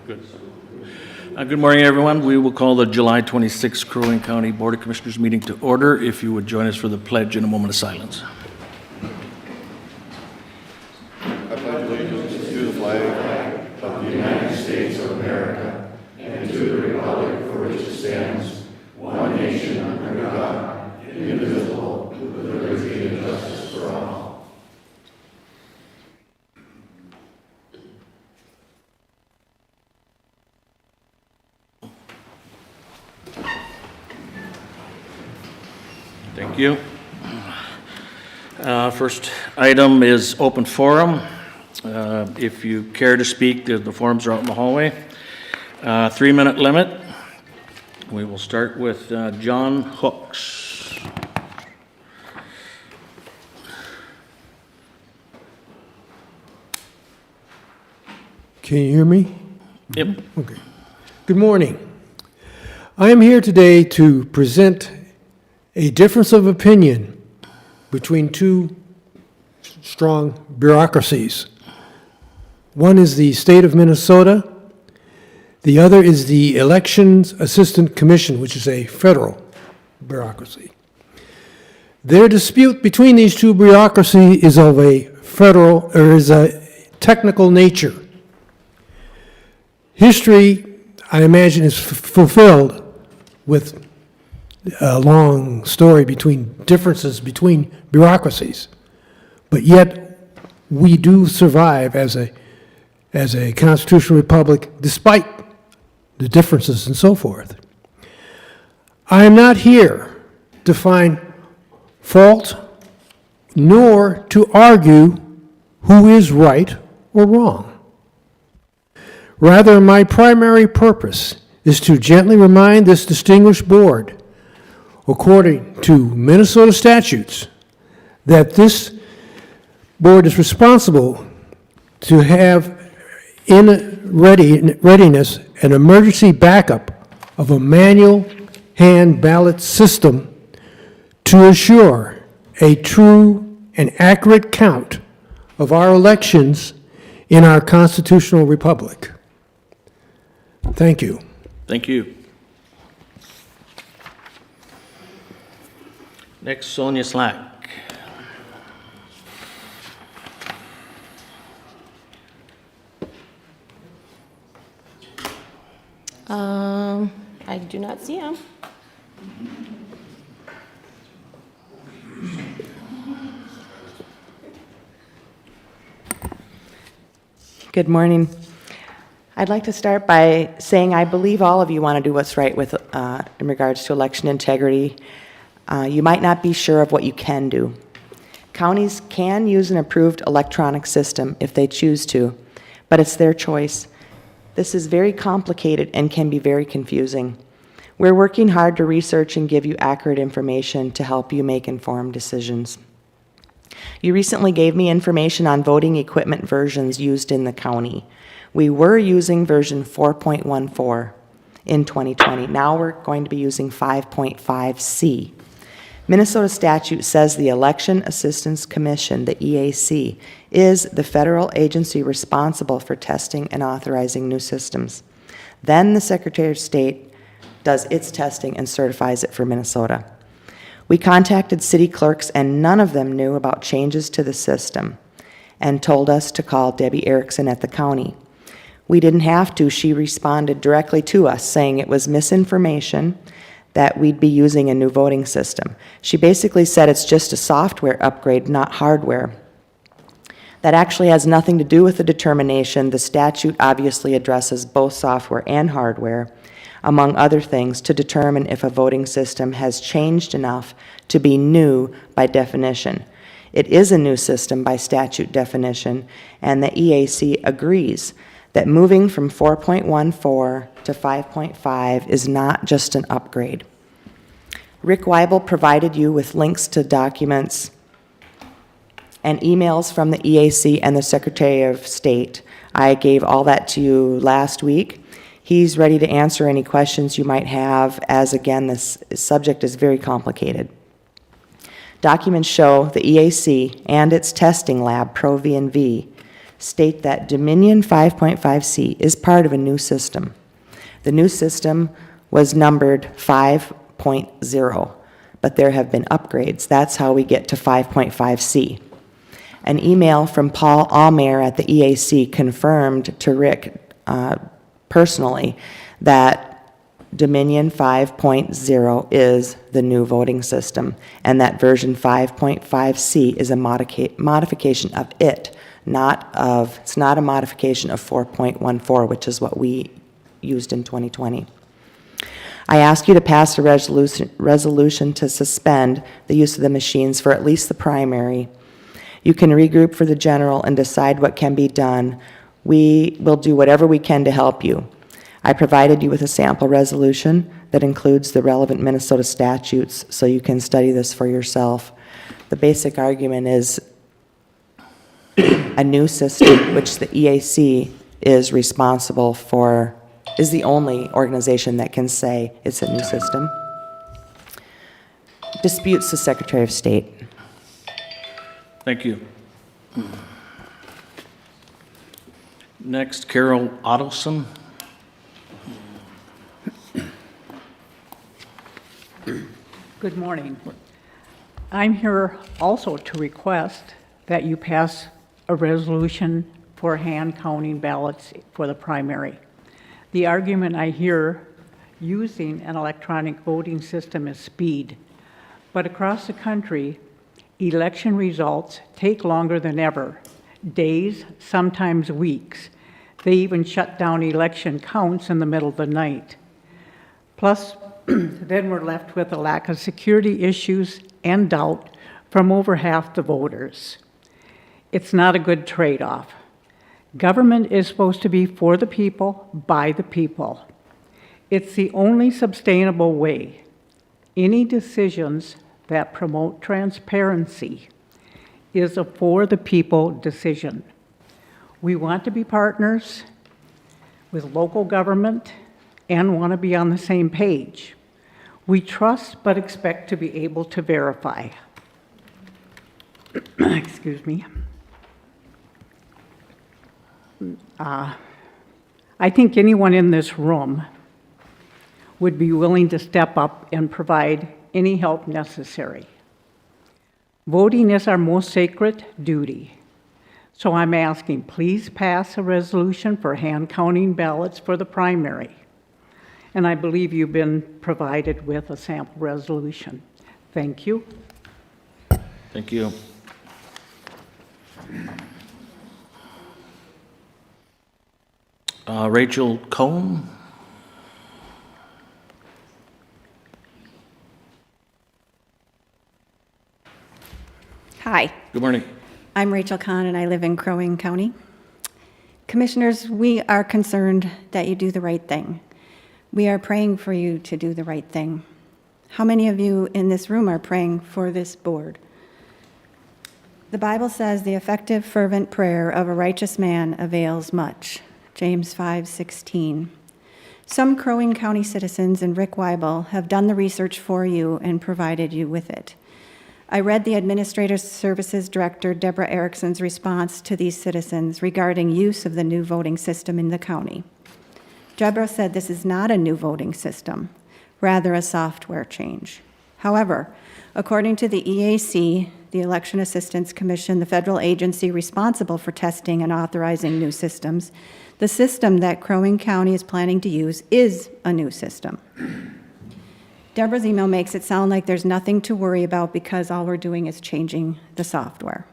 Good. Good morning, everyone. We will call the July 26th Crow Wing County Board of Commissioners meeting to order. If you would join us for the pledge in a moment of silence. I pledge allegiance to the flag of the United States of America and to the republic for which it stands, one nation under God, indivisible, with liberty and justice for all. Thank you. First item is open forum. If you care to speak, the forums are out in the hallway. 3-minute limit. We will start with John Hooks. Can you hear me? Yep. Okay. Good morning. I am here today to present a difference of opinion between two strong bureaucracies. One is the state of Minnesota. The other is the Elections Assistant Commission, which is a federal bureaucracy. Their dispute between these two bureaucracies is of a federal, or is a technical nature. History, I imagine, is fulfilled with a long story between differences between bureaucracies, but yet we do survive as a constitutional republic despite the differences and so forth. I am not here to find fault nor to argue who is right or wrong. Rather, my primary purpose is to gently remind this distinguished board, according to Minnesota statutes, that this board is responsible to have in readiness an emergency backup of a manual hand ballot system to assure a true and accurate count of our elections in our constitutional republic. Thank you. Thank you. Next, Sonia Slack. I do not see him. Good morning. I'd like to start by saying I believe all of you want to do what's right with in regards to election integrity. You might not be sure of what you can do. Counties can use an approved electronic system if they choose to, but it's their choice. This is very complicated and can be very confusing. We're working hard to research and give you accurate information to help you make informed decisions. You recently gave me information on voting equipment versions used in the county. We were using version 4.14 in 2020. Now we're going to be using 5.5C. Minnesota statute says the Election Assistance Commission, the EAC, is the federal agency responsible for testing and authorizing new systems. Then the Secretary of State does its testing and certifies it for Minnesota. We contacted city clerks and none of them knew about changes to the system and told us to call Debbie Erickson at the county. We didn't have to. She responded directly to us saying it was misinformation, that we'd be using a new voting system. She basically said it's just a software upgrade, not hardware. That actually has nothing to do with the determination. The statute obviously addresses both software and hardware, among other things, to determine if a voting system has changed enough to be new by definition. It is a new system by statute definition, and the EAC agrees that moving from 4.14 to 5.5 is not just an upgrade. Rick Weibel provided you with links to documents and emails from the EAC and the Secretary of State. I gave all that to you last week. He's ready to answer any questions you might have, as again, this subject is very complicated. Documents show the EAC and its testing lab, ProVNV, state that Dominion 5.5C is part of a new system. The new system was numbered 5.0, but there have been upgrades. That's how we get to 5.5C. An email from Paul Allmayer at the EAC confirmed to Rick personally that Dominion 5.0 is the new voting system, and that version 5.5C is a modification of it, it's not a modification of 4.14, which is what we used in 2020. I ask you to pass a resolution to suspend the use of the machines for at least the primary. You can regroup for the general and decide what can be done. We will do whatever we can to help you. I provided you with a sample resolution that includes the relevant Minnesota statutes, so you can study this for yourself. The basic argument is a new system, which the EAC is responsible for, is the only organization that can say it's a new system. Disputes the Secretary of State. Thank you. Next, Carol Ottelson. Good morning. I'm here also to request that you pass a resolution for hand counting ballots for the primary. The argument I hear using an electronic voting system is speed, but across the country, election results take longer than ever, days, sometimes weeks. They even shut down election counts in the middle of the night. Plus, then we're left with a lack of security issues and doubt from over half the voters. It's not a good trade-off. Government is supposed to be for the people, by the people. It's the only sustainable way. Any decisions that promote transparency is a for the people decision. We want to be partners with local government and want to be on the same page. We trust but expect to be able to verify. Excuse me. I think anyone in this room would be willing to step up and provide any help necessary. Voting is our most sacred duty. So I'm asking, please pass a resolution for hand counting ballots for the primary. And I believe you've been provided with a sample resolution. Thank you. Thank you. Rachel Cohn. Hi, Good morning. I'm Rachel Kahn and I live in Crow Wing County. Commissioners, we are concerned that you do the right thing. We are praying for you to do the right thing. How many of you in this room are praying for this board? The Bible says the effective, fervent prayer of a righteous man avails much. James 5:16. Some Crow Wing County citizens and Rick Weibel have done the research for you and provided you with it. I read the Administrative Services Director, Deborah Erickson's response to these citizens regarding use of the new voting system in the county. Deborah said this is not a new voting system, rather a software change. However, according to the EAC, the Election Assistance Commission, the federal agency responsible for testing and authorizing new systems, the system that Crow Wing County is planning to use is a new system. Deborah's email makes it sound like there's nothing to worry about because all we're doing is changing the software.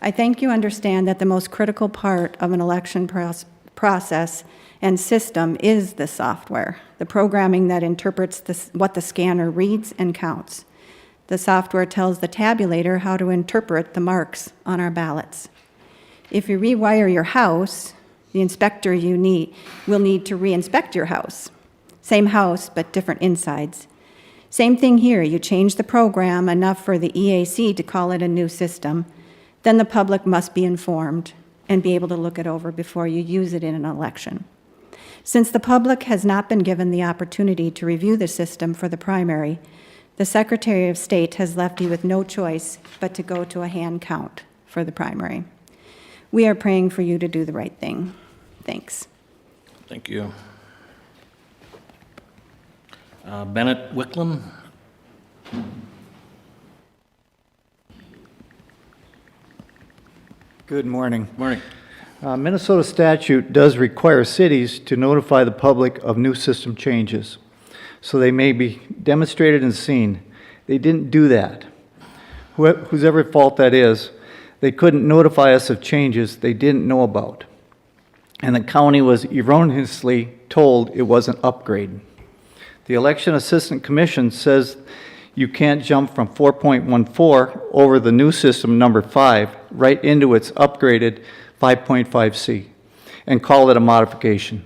I think you understand that the most critical part of an election process and system is the software, the programming that interprets what the scanner reads and counts. The software tells the tabulator how to interpret the marks on our ballots. If you rewire your house, the inspector will need to re-inspect your house. Same house, but different insides. Same thing here, you change the program enough for the EAC to call it a new system, then the public must be informed and be able to look it over before you use it in an election. Since the public has not been given the opportunity to review the system for the primary, the Secretary of State has left you with no choice but to go to a hand count for the primary. We are praying for you to do the right thing. Thanks. Thank you. Bennett Wicklund? Good morning. Morning. Minnesota statute does require cities to notify the public of new system changes, so they may be demonstrated and seen. They didn't do that. Whose ever fault that is, they couldn't notify us of changes they didn't know about. And the county was erroneously told it was an upgrade. The Election Assistant Commission says you can't jump from 4.14 over the new system number 5 right into its upgraded 5.5C and call it a modification.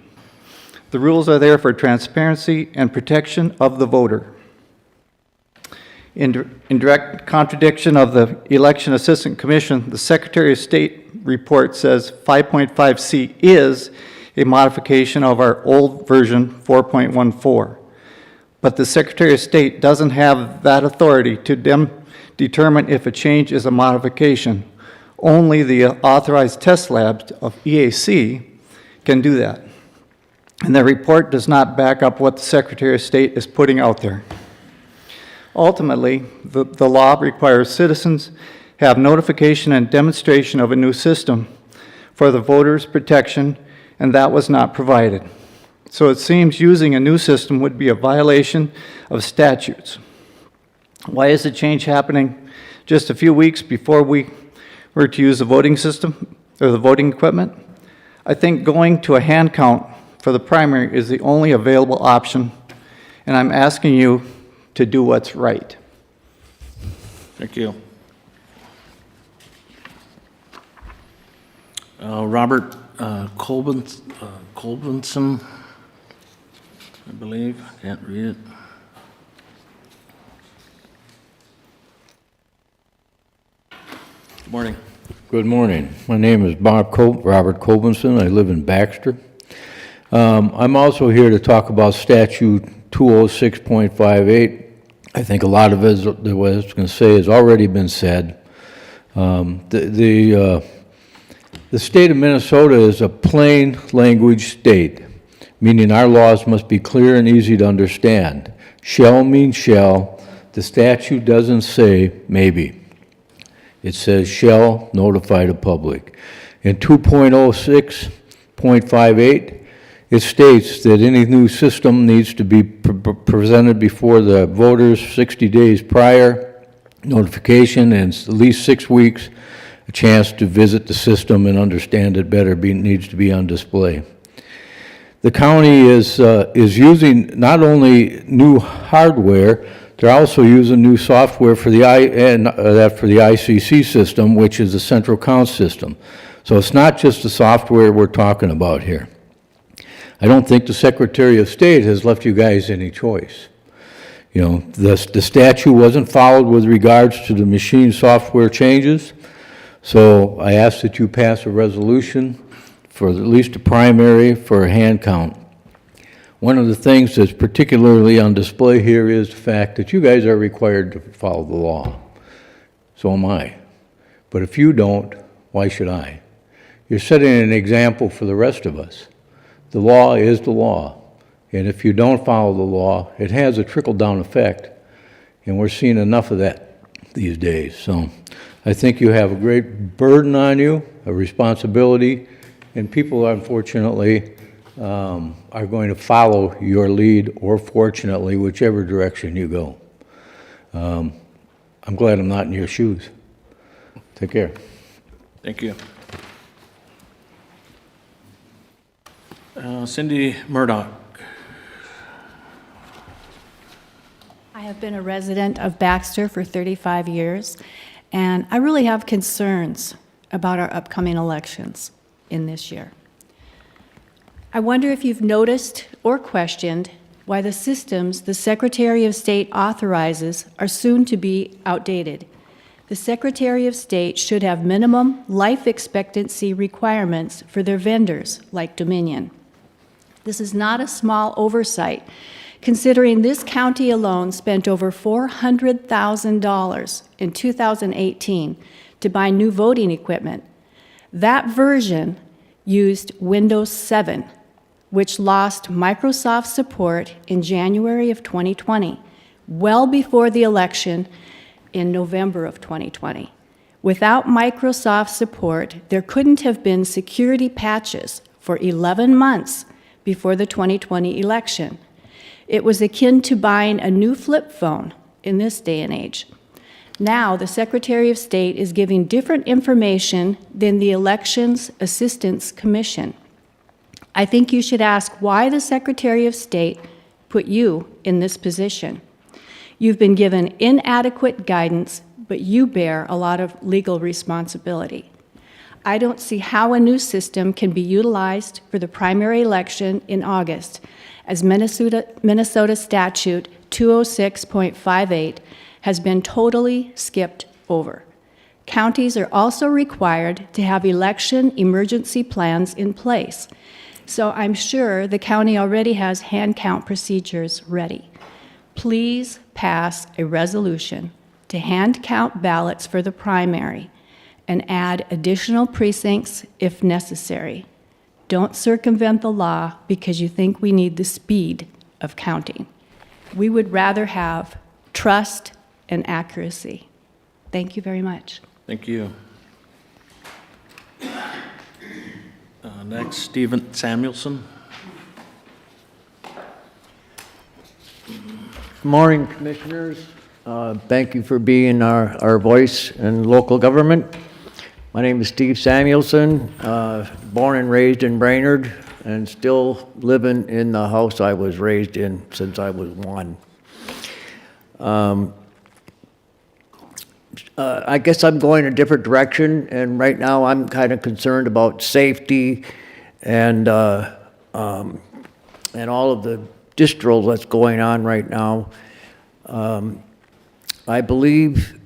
The rules are there for transparency and protection of the voter. In direct contradiction of the Election Assistant Commission, the Secretary of State report says 5.5C is a modification of our old version 4.14. But the Secretary of State doesn't have that authority to determine if a change is a modification. Only the authorized test labs of EAC can do that. And the report does not back up what the Secretary of State is putting out there. Ultimately, the law requires citizens have notification and demonstration of a new system for the voters' protection, and that was not provided. So it seems using a new system would be a violation of statutes. Why is the change happening just a few weeks before we were to use the voting system or the voting equipment? I think going to a hand count for the primary is the only available option, and I'm asking you to do what's right. Thank you. Robert Colbinson, I believe. I can't read it. Good morning. Good morning. My name is Robert Colbinson. I live in Baxter. I'm also here to talk about Statute 206.58. I think a lot of it, what I was going to say, has already been said. The state of Minnesota is a plain language state, meaning our laws must be clear and easy to understand. Shall means shall. The statute doesn't say maybe. It says shall notify the public. In 2.06.58, it states that any new system needs to be presented before the voters 60 days prior, notification, and at least 6 weeks, a chance to visit the system and understand it better needs to be on display. The county is using not only new hardware, they're also using new software for the ICC system, which is the central count system. So it's not just the software we're talking about here. I don't think the Secretary of State has left you guys any choice. You know, the statute wasn't followed with regards to the machine software changes, so I ask that you pass a resolution for at least a primary for a hand count. One of the things that's particularly on display here is the fact that you guys are required to follow the law. So am I. But if you don't, why should I? You're setting an example for the rest of us. The law is the law, and if you don't follow the law, it has a trickle-down effect, and we're seeing enough of that these days. So I think you have a great burden on you, a responsibility, and people, unfortunately, are going to follow your lead, or fortunately, whichever direction you go. I'm glad I'm not in your shoes. Take care. Thank you. Cindy Murdoch. I have been a resident of Baxter for 35 years, and I really have concerns about our upcoming elections in this year. I wonder if you've noticed or questioned why the systems the Secretary of State authorizes are soon to be outdated. The Secretary of State should have minimum life expectancy requirements for their vendors, like Dominion. This is not a small oversight, considering this county alone spent over $400,000 in 2018 to buy new voting equipment. That version used Windows 7, which lost Microsoft support in January of 2020, well before the election in November of 2020. Without Microsoft support, there couldn't have been security patches for 11 months before the 2020 election. It was akin to buying a new flip phone in this day and age. Now, the Secretary of State is giving different information than the Elections Assistance Commission. I think you should ask why the Secretary of State put you in this position. You've been given inadequate guidance, but you bear a lot of legal responsibility. I don't see how a new system can be utilized for the primary election in August, as Minnesota Statute 206.58 has been totally skipped over. Counties are also required to have election emergency plans in place, so I'm sure the county already has hand count procedures ready. Please pass a resolution to hand count ballots for the primary and add additional precincts if necessary. Don't circumvent the law because you think we need the speed of counting. We would rather have trust and accuracy. Thank you very much. Thank you. Next, Stephen Samuelson. Good morning, Commissioners. Thank you for being our voice in local government. My name is Steve Samuelson, born and raised in Brainerd, and still living in the house I was raised in since I was 1. I guess I'm going a different direction, and right now I'm kind of concerned about safety and all of the distro that's going on right now. I believe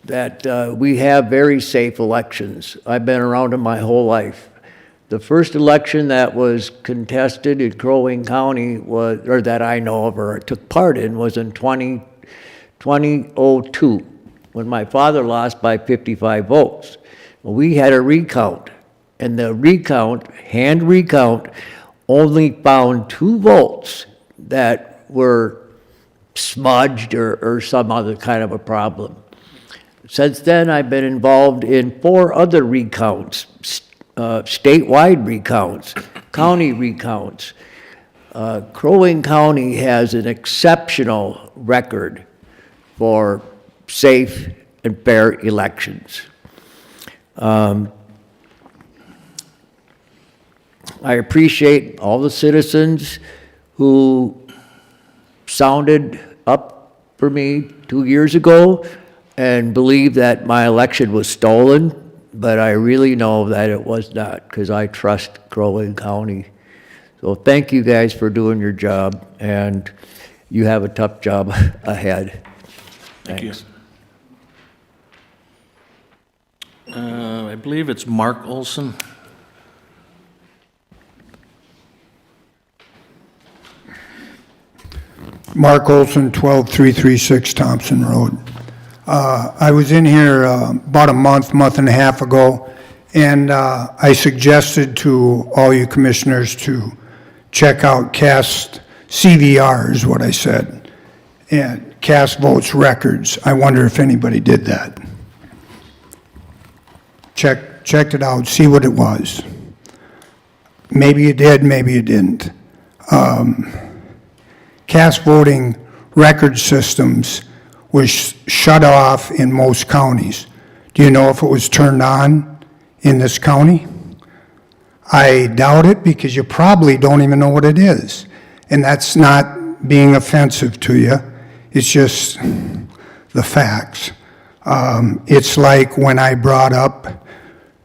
that we have very safe elections. I've been around them my whole life. The first election that was contested in Crow Wing County was, or that I know of or took part in, was in 2002, when my father lost by 55 votes. Well, we had a recount, and the recount, hand recount, only found 2 votes that were smudged or some other kind of a problem. Since then, I've been involved in 4 other recounts, statewide recounts, county recounts. Crow Wing County has an exceptional record for safe and fair elections. I appreciate all the citizens who sounded up for me 2 years ago and believed that my election was stolen, but I really know that it was not, because I trust Crow Wing County. So thank you guys for doing your job, and you have a tough job ahead. Thank Thanks. you. I believe it's Mark Olson. Mark Olson, 12336 Thompson Road. I was in here about a month and a half ago, and I suggested to all you commissioners to check out CAST CVR is what I said, and Cast Votes Records. I wonder if anybody did that. Checked it out, see what it was. Maybe you did, maybe you didn't. Cast voting record systems was shut off in most counties. Do you know if it was turned on in this county? I doubt it, because you probably don't even know what it is. And that's not being offensive to you. It's just the facts. It's like when I brought up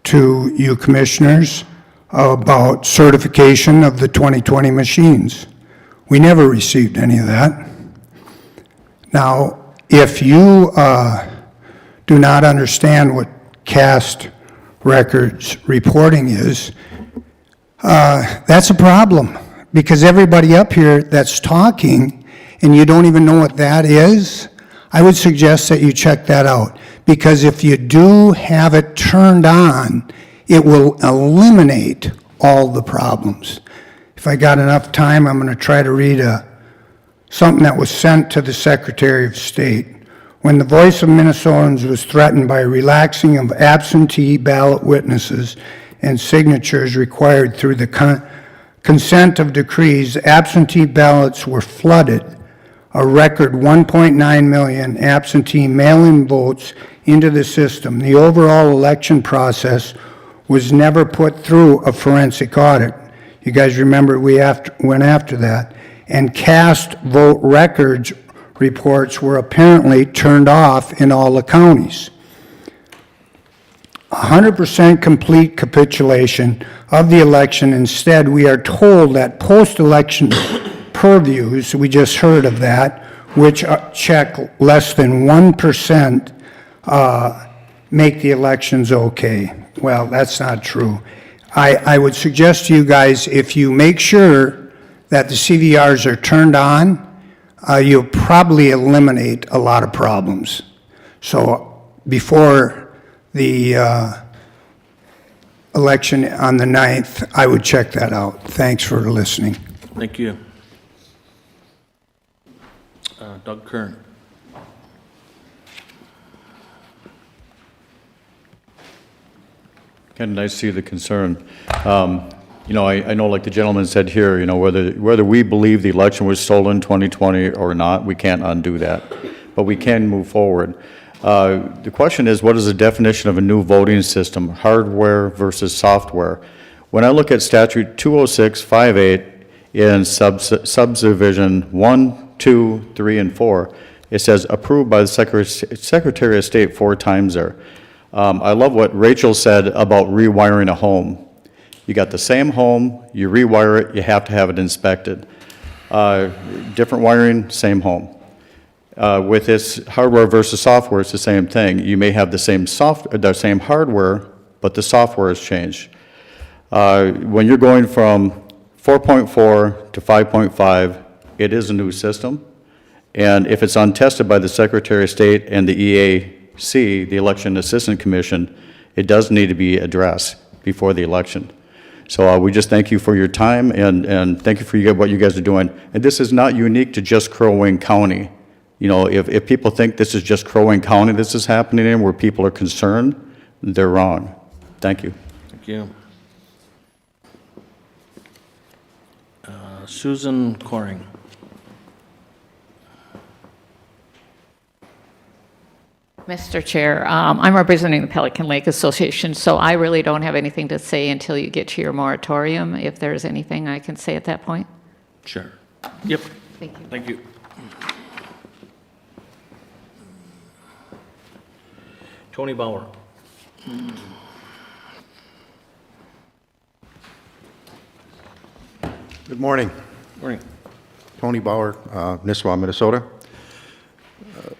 to you commissioners about certification of the 2020 machines. We never received any of that. Now, if you do not understand what CAST records reporting is, that's a problem, because everybody up here that's talking and you don't even know what that is, I would suggest that you check that out, because if you do have it turned on It will eliminate all the problems. If I got enough time, I'm going to try to read something that was sent to the Secretary of State. When the voice of Minnesotans was threatened by relaxing of absentee ballot witnesses and signatures required through the consent of decrees, absentee ballots were flooded, a record 1.9 million absentee mail-in votes into the system. The overall election process was never put through a forensic audit. You guys remember we went after that. And cast vote records reports were apparently turned off in all the counties. 100% complete capitulation of the election. Instead, we are told that post-election purviews, we just heard of that, which check less than 1%, make the elections okay. Well, that's not true. I would suggest to you guys, if you make sure that the CVRs are turned on, you'll probably eliminate a lot of problems. So before the election on the 9th, I would check that out. Thanks for listening. Thank you. Doug Kern. Kind of nice to see the concern. You know, I know, like the gentleman said here, you know, whether we believe the election was stolen in 2020 or not, we can't undo that, but we can move forward. The question is, what is the definition of a new voting system, hardware versus software? When I look at statute 20658 in subdivision 1, 2, 3, and 4, it says approved by the Secretary of State 4 times there. I love what Rachel said about rewiring a home. You got the same home, you rewire it, you have to have it inspected. Different wiring, same home. With this hardware versus software, it's the same thing. You may have the same hardware, but the software has changed. When you're going from 4.4 to 5.5, it is a new system. And if it's untested by the Secretary of State and the EAC, the Election Assistance Commission, it does need to be addressed before the election. So we just thank you for your time and thank you for what you guys are doing. And this is not unique to just Crow Wing County. You know, if people think this is just Crow Wing County this is happening in, where people are concerned, they're wrong. Thank you. Thank you. Susan Coring. Mr. Chair, I'm representing the Pelican Lake Association, so I really don't have anything to say until you get to your moratorium, if there's anything I can say at that point. Sure. Yep. Thank you. Thank you. Tony Bauer. Good morning. Morning. Tony Bauer, Nisswa, Minnesota.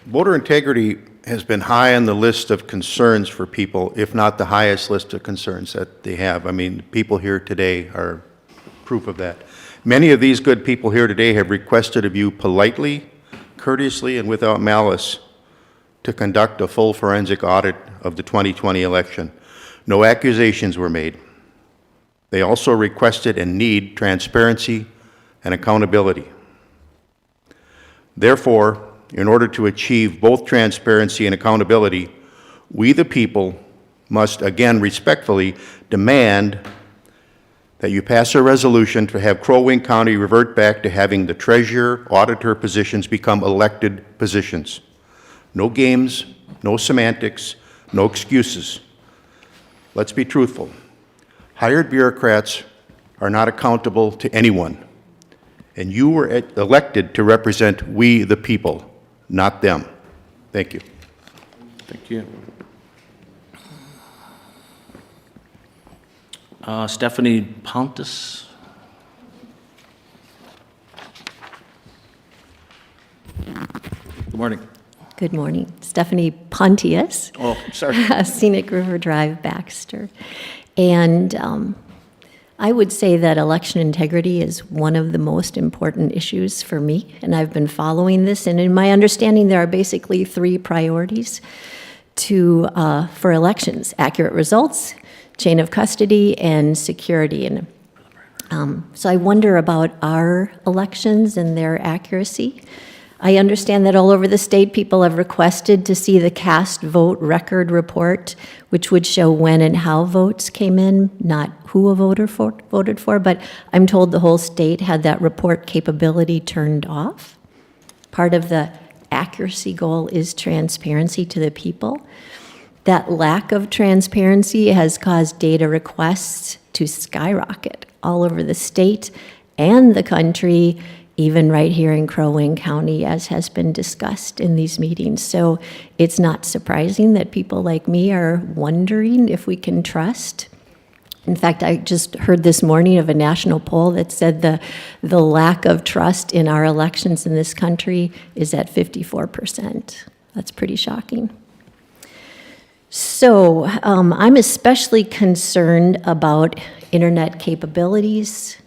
Voter integrity has been high on the list of concerns for people, if not the highest list of concerns that they have. I mean, people here today are proof of that. Many of these good people here today have requested of you politely, courteously, and without malice to conduct a full forensic audit of the 2020 election. No accusations were made. They also requested and need transparency and accountability. Therefore, in order to achieve both transparency and accountability, we the people must again respectfully demand that you pass a resolution to have Crow Wing County revert back to having the treasurer, auditor positions become elected positions. No games, no semantics, no excuses. Let's be truthful. Hired bureaucrats are not accountable to anyone, and you were elected to represent we the people, not them. Thank you. Thank you. Stephanie Pontus. Good morning. Good morning. Stephanie Pontius. Oh, sorry. Scenic River Drive, Baxter. And I would say that election integrity is one of the most important issues for me, and I've been following this. And in my understanding, there are basically 3 priorities for elections: accurate results, chain of custody and security. And so I wonder about our elections and their accuracy. I understand that all over the state, people have requested to see the cast vote record report, which would show when and how votes came in, not who a voter voted for, but I'm told the whole state had that report capability turned off. Part of the accuracy goal is transparency to the people. That lack of transparency has caused data requests to skyrocket all over the state and the country, even right here in Crow Wing County, as has been discussed in these meetings. So it's not surprising that people like me are wondering if we can trust. In fact, I just heard this morning of a national poll that said the lack of trust in our elections in this country is at 54%. That's pretty shocking. So I'm especially concerned about internet capabilities,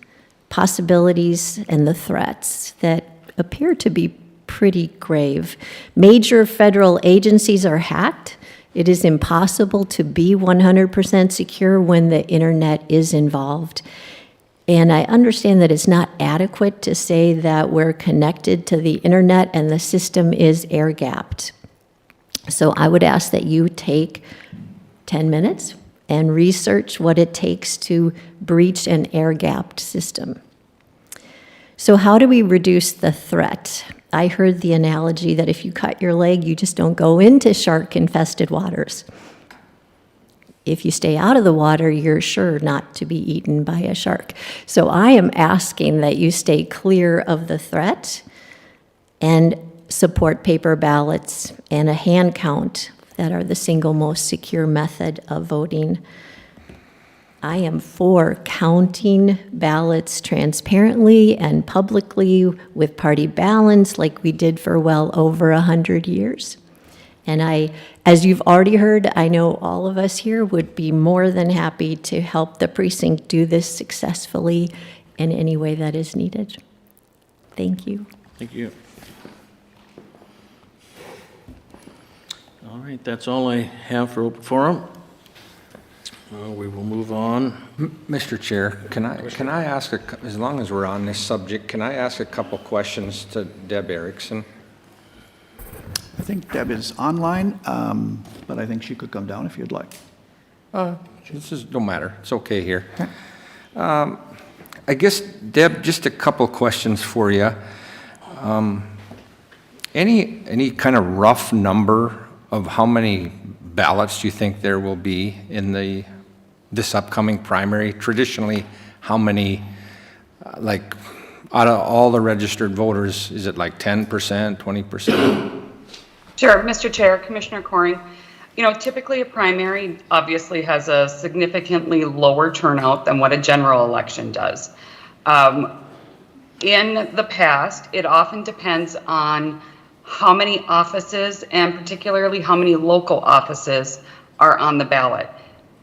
possibilities, and the threats that appear to be pretty grave. Major federal agencies are hacked. It is impossible to be 100% secure when the internet is involved. And I understand that it's not adequate to say that we're connected to the internet and the system is air-gapped. So I would ask that you take 10 minutes and research what it takes to breach an air-gapped system. So how do we reduce the threat? I heard the analogy that if you cut your leg, you just don't go into shark-infested waters. If you stay out of the water, you're sure not to be eaten by a shark. So I am asking that you stay clear of the threat and support paper ballots and a hand count that are the single most secure method of voting. I am for counting ballots transparently and publicly with party balance like we did for well over 100 years. And as you've already heard, I know all of us here would be more than happy to help the precinct do this successfully in any way that is needed. Thank you. Thank you. All right, that's all I have for open forum. We will move on. Mr. Chair, can I ask, as long as we're on this subject, can I ask a couple questions to Deb Erickson? I think Deb is online, but I think she could come down if you'd like. Don't matter. It's okay here. Okay. I guess, Deb, just a couple questions for you. Any kind of rough number of how many ballots do you think there will be in this upcoming primary? Traditionally, how many, like, out of all the registered voters, is it like 10%, 20%? Sure, Mr. Chair, Commissioner Coring. You know, typically a primary obviously has a significantly lower turnout than what a general election does. In the past, it often depends on how many offices and particularly how many local offices are on the ballot.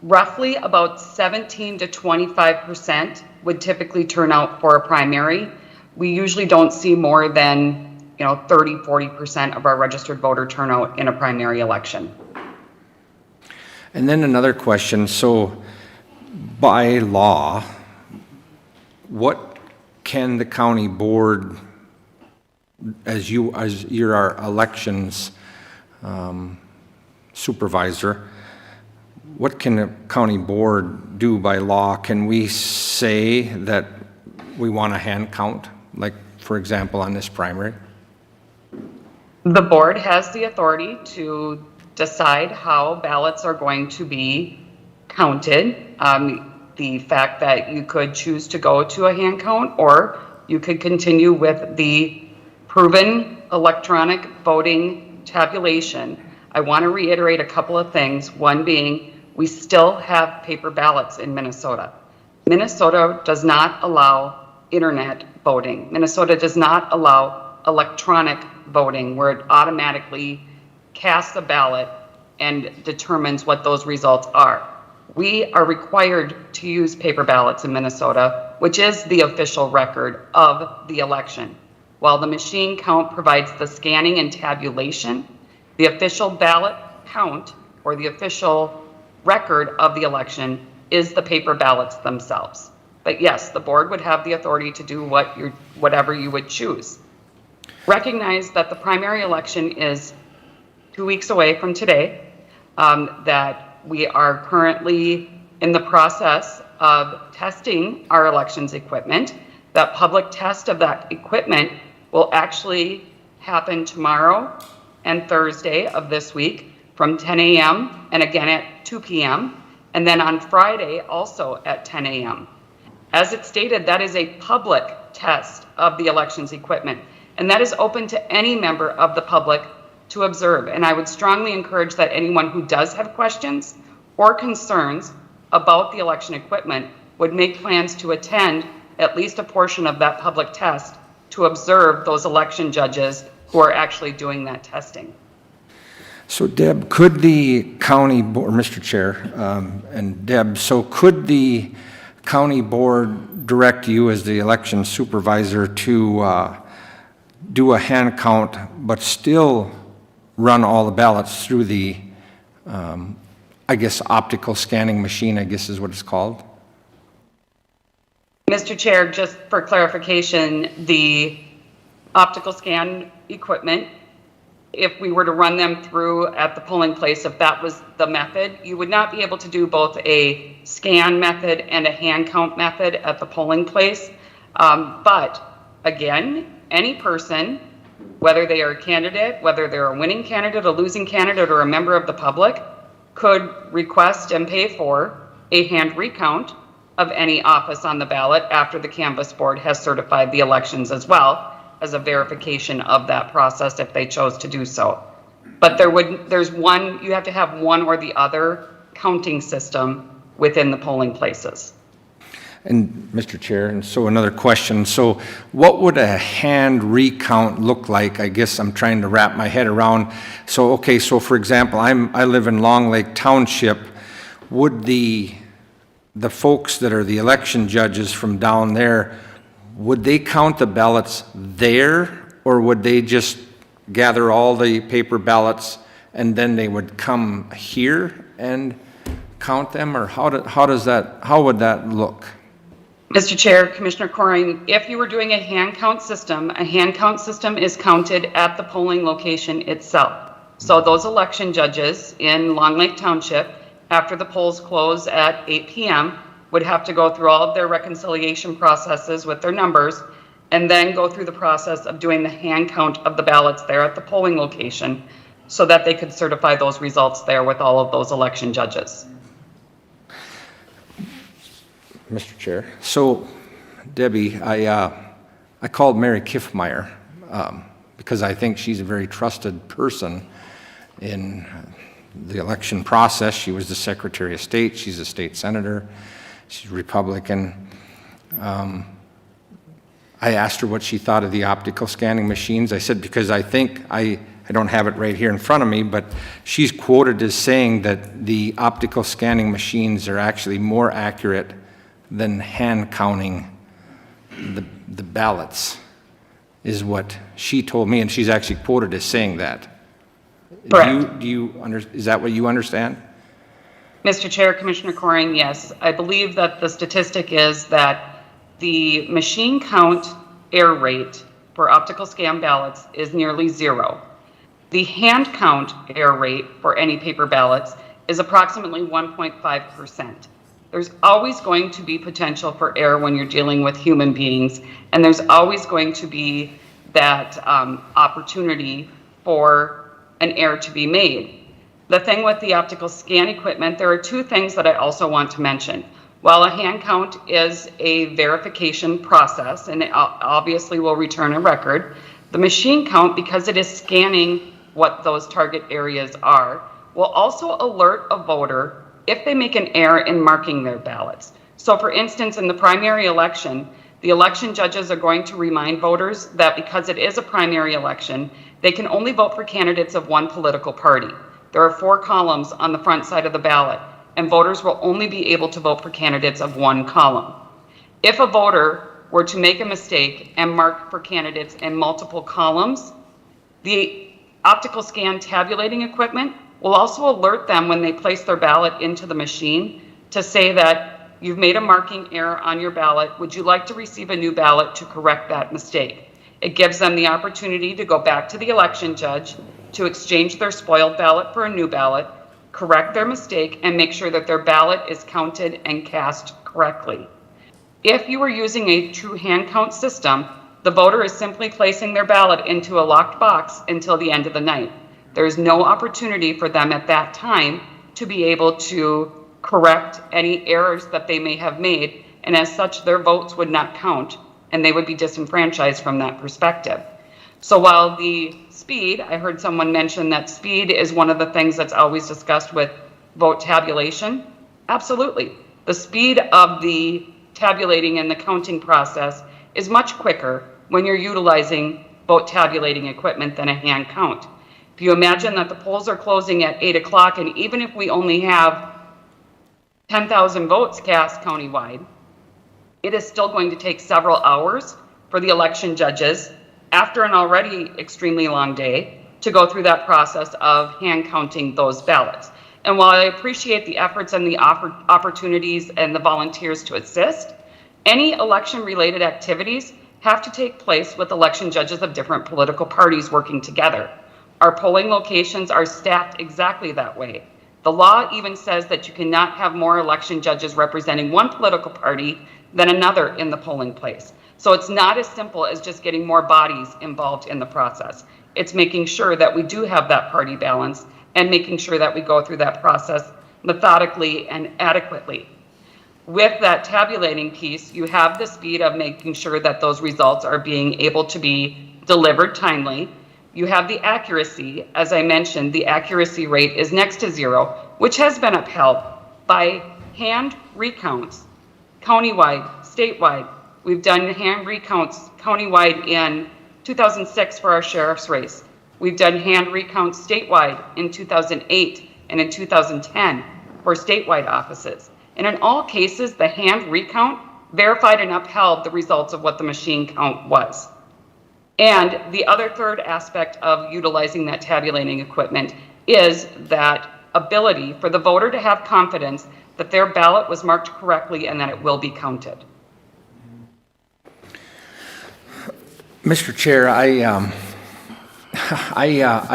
Roughly about 17 to 25% would typically turn out for a primary. We usually don't see more than 30, 40% of our registered voter turnout in a primary election. And then another question, so by law, what can the county board, as you're our elections supervisor, what can the county board do by law? Can we say that we want a hand count, like, for example, on this primary? The board has the authority to decide how ballots are going to be counted. The fact that you could choose to go to a hand count, or you could continue with the proven electronic voting tabulation. I want to reiterate a couple of things. One being, we still have paper ballots in Minnesota. Minnesota does not allow internet voting. Minnesota does not allow electronic voting, where it automatically casts a ballot and determines what those results are. We are required to use paper ballots in Minnesota, which is the official record of the election. While the machine count provides the scanning and tabulation, the official ballot count, or the official record of the election, is the paper ballots themselves. But yes, the board would have the authority to do whatever you would choose. Recognize that the primary election is 2 weeks away from today, that we are currently in the process of testing our elections equipment. That public test of that equipment will actually happen tomorrow and Thursday of this week from 10 a.m. and again at 2 p.m. and then on Friday also at 10 a.m. As it stated, that is a public test of the elections equipment, and that is open to any member of the public to observe. And I would strongly encourage that anyone who does have questions or concerns about the election equipment would make plans to attend at least a portion of that public test to observe those election judges who are actually doing that testing. So Deb, could the county board, Mr. Chair, and Deb, so could the county board direct you as the election supervisor to do a hand count, but still run all the ballots through the, I guess, optical scanning machine, I guess is what it's called? Mr. Chair, just for clarification, the optical scan equipment, if we were to run them through at the polling place, if that was the method, you would not be able to do both a scan method and a hand count method at the polling place. But again, any person, whether they are a candidate, whether they're a winning candidate, a losing candidate, or a member of the public, could request and pay for a hand recount of any office on the ballot after the canvass board has certified the elections, as well as a verification of that process if they chose to do so. But you have to have one or the other counting system within the polling places. And Mr. Chair, and so another question. So what would a hand recount look like? I guess I'm trying to wrap my head around. So, okay, so for example, I live in Long Lake Township. Would the folks that are the election judges from down there, would they count the ballots there, or would they just gather all the paper ballots and then they would come here and count them, or how would that look? Mr. Chair, Commissioner Coring, if you were doing a hand count system is counted at the polling location itself. So those election judges in Long Lake Township, after the polls close at 8 p.m., would have to go through all of their reconciliation processes with their numbers and then go through the process of doing the hand count of the ballots there at the polling location so that they could certify those results there with all of those election judges. Mr. Chair. So, Debbie, I called Mary Kiffmeyer because I think she's a very trusted person in the election process. She was the Secretary of State. She's a state senator. She's Republican. I asked her what she thought of the optical scanning machines. I said, because I think, I don't have it right here in front of me, but she's quoted as saying that the optical scanning machines are actually more accurate than hand counting the ballots, is what she told me, and she's actually quoted as saying that. Correct. Is that what you understand? Mr. Chair, Commissioner Coring, yes. I believe that the statistic is that the machine count error rate for optical scan ballots is nearly zero. The hand count error rate for any paper ballots is approximately 1.5%. There's always going to be potential for error when you're dealing with human beings, and there's always going to be that opportunity for an error to be made. The thing with the optical scan equipment, there are two things that I also want to mention. While a hand count is a verification process, and it obviously will return a record, the machine count, because it is scanning what those target areas are, will also alert a voter if they make an error in marking their ballots. So for instance, in the primary election, the election judges are going to remind voters that because it is a primary election, they can only vote for candidates of one political party. There are 4 columns on the front side of the ballot, and voters will only be able to vote for candidates of one column. If a voter were to make a mistake and mark for candidates in multiple columns, the optical scan tabulating equipment will also alert them when they place their ballot into the machine to say that you've made a marking error on your ballot. Would you like to receive a new ballot to correct that mistake? It gives them the opportunity to go back to the election judge, to exchange their spoiled ballot for a new ballot, correct their mistake, and make sure that their ballot is counted and cast correctly. If you are using a true hand count system, the voter is simply placing their ballot into a locked box until the end of the night. There is no opportunity for them at that time to be able to correct any errors that they may have made, and as such, their votes would not count, and they would be disenfranchised from that perspective. So while the speed, I heard someone mention that speed is one of the things that's always discussed with vote tabulation. Absolutely. The speed of the tabulating and the counting process is much quicker when you're utilizing vote tabulating equipment than a hand count. If you imagine that the polls are closing at 8 o'clock, and even if we only have 10,000 votes cast countywide, it is still going to take several hours for the election judges, after an already extremely long day, to go through that process of hand counting those ballots. And while I appreciate the efforts and the opportunities and the volunteers to assist, any election-related activities have to take place with election judges of different political parties working together. Our polling locations are staffed exactly that way. The law even says that you cannot have more election judges representing one political party than another in the polling place. So it's not as simple as just getting more bodies involved in the process. It's making sure that we do have that party balance and making sure that we go through that process methodically and adequately. With that tabulating piece, you have the speed of making sure that those results are being able to be delivered timely. You have the accuracy. As I mentioned, the accuracy rate is next to zero, which has been upheld by hand recounts, countywide, statewide. We've done hand recounts countywide in 2006 for our sheriff's race. We've done hand recounts statewide in 2008 and in 2010 for statewide offices. And in all cases, the hand recount verified and upheld the results of what the machine count was. And the other third aspect of utilizing that tabulating equipment is that ability for the voter to have confidence that their ballot was marked correctly and that it will be counted. Mr. Chair, I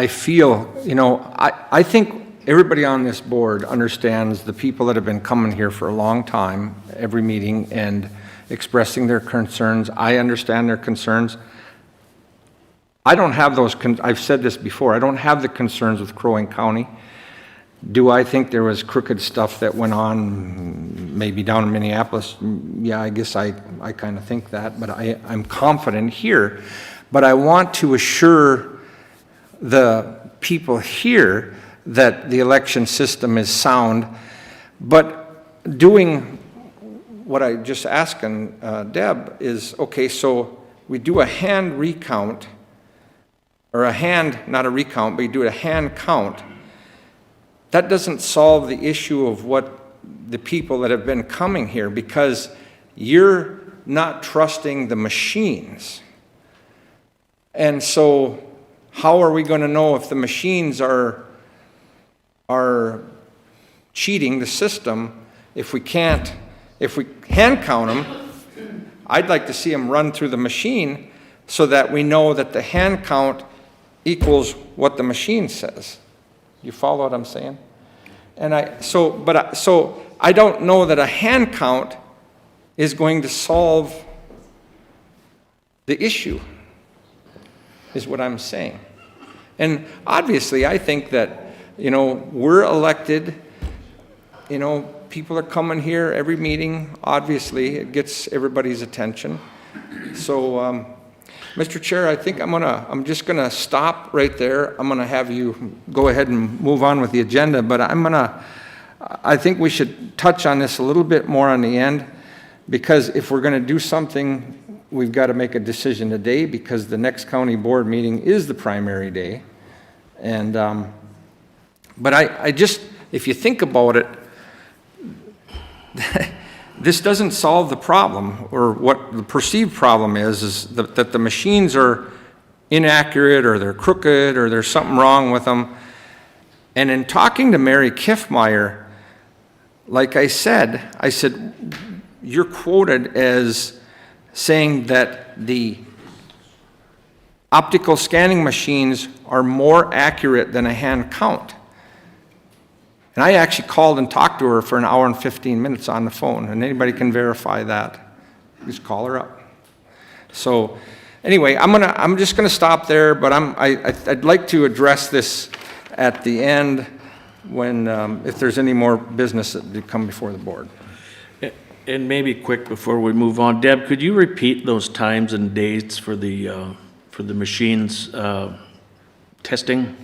feel, I think everybody on this board understands the people that have been coming here for a long time, every meeting, and expressing their concerns. I understand their concerns. I don't have those, I've said this before, I don't have the concerns with Crow Wing County. Do I think there was crooked stuff that went on maybe down in Minneapolis? Yeah, I guess I kind of think that, but I'm confident here. But I want to assure the people here that the election system is sound. But doing what I just asked Deb is, okay, so we do a hand recount, or a hand, not a recount, but you do a hand count. That doesn't solve the issue of what the people that have been coming here, because you're not trusting the machines. And so how are we going to know if the machines are cheating the system if we hand count them? I'd like to see them run through the machine so that we know that the hand count equals what the machine says. You follow what I'm saying? And so I don't know that a hand count is going to solve the issue, is what I'm saying. And obviously, I think that, we're elected, people are coming here every meeting. Obviously, it gets everybody's attention. So, Mr. Chair, I think I'm just gonna stop right there. I'm gonna have you go ahead and move on with the agenda, but I think we should touch on this a little bit more on the end, because if we're gonna do something, we've got to make a decision today, because the next county board meeting is the primary day. And, but I just, if you think about it, this doesn't solve the problem, or what the perceived problem is that the machines are inaccurate, or they're crooked, or there's something wrong with them. And in talking to Mary Kiffmeyer like I said, you're quoted as saying that the optical scanning machines are more accurate than a hand count. And I actually called and talked to her for an hour and 15 minutes on the phone, and anybody can verify that. Just call her up. So anyway, I'm just gonna stop there, but I'd like to address this at the end when, if there's any more business that come before the board. And maybe quick before we move on, Deb, could you repeat those times and dates for the machines testing?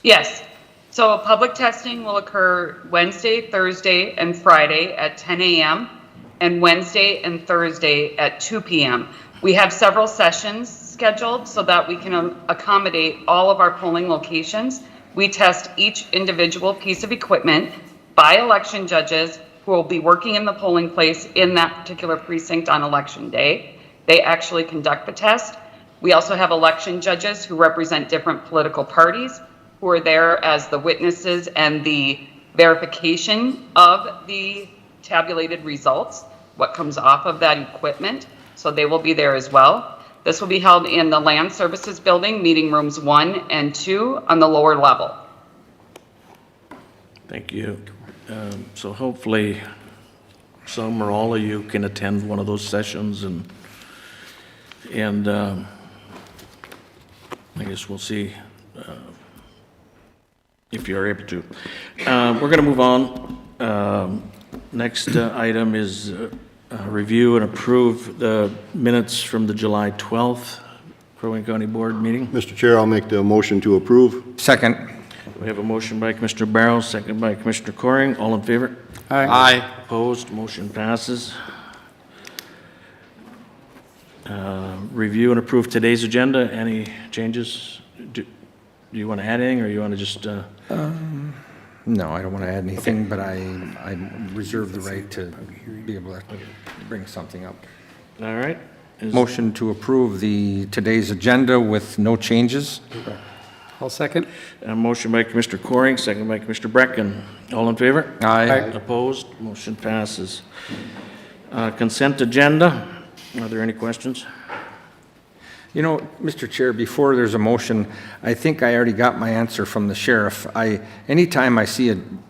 Yes. So public testing will occur Wednesday, Thursday, and Friday at 10 a.m. and Wednesday and Thursday at 2 p.m. We have several sessions scheduled so that we can accommodate all of our polling locations. We test each individual piece of equipment by election judges who will be working in the polling place in that particular precinct on election day. They actually conduct the test. We also have election judges who represent different political parties who are there as the witnesses and the verification of the tabulated results, what comes off of that equipment. So they will be there as well. This will be held in the Land Services Building, meeting rooms 1 and 2 on the lower level. Thank you. So hopefully some or all of you can attend one of those sessions, and I guess we'll see if you're able to. We're going to move on. Next item is review and approve the minutes from the July 12th Crow Wing County Board meeting. Mr. Chair, I'll make the motion to approve. Second. We have a motion by Commissioner Barrows, second by Commissioner Coring. All in favor? Aye. Opposed? Motion passes. Review and approve today's agenda. Any changes? Do you want to add anything, or you want to just? No, I don't want to add anything, but I reserve the right to be able to bring something up. All right. Motion to approve today's agenda with no changes. I'll second. A motion by Commissioner Coring, second by Commissioner Brecken. All in favor? Aye. Opposed? Motion passes. Consent agenda. Are there any questions? You know, Mr. Chair, before there's a motion, I think I already got my answer from the sheriff. Anytime I see in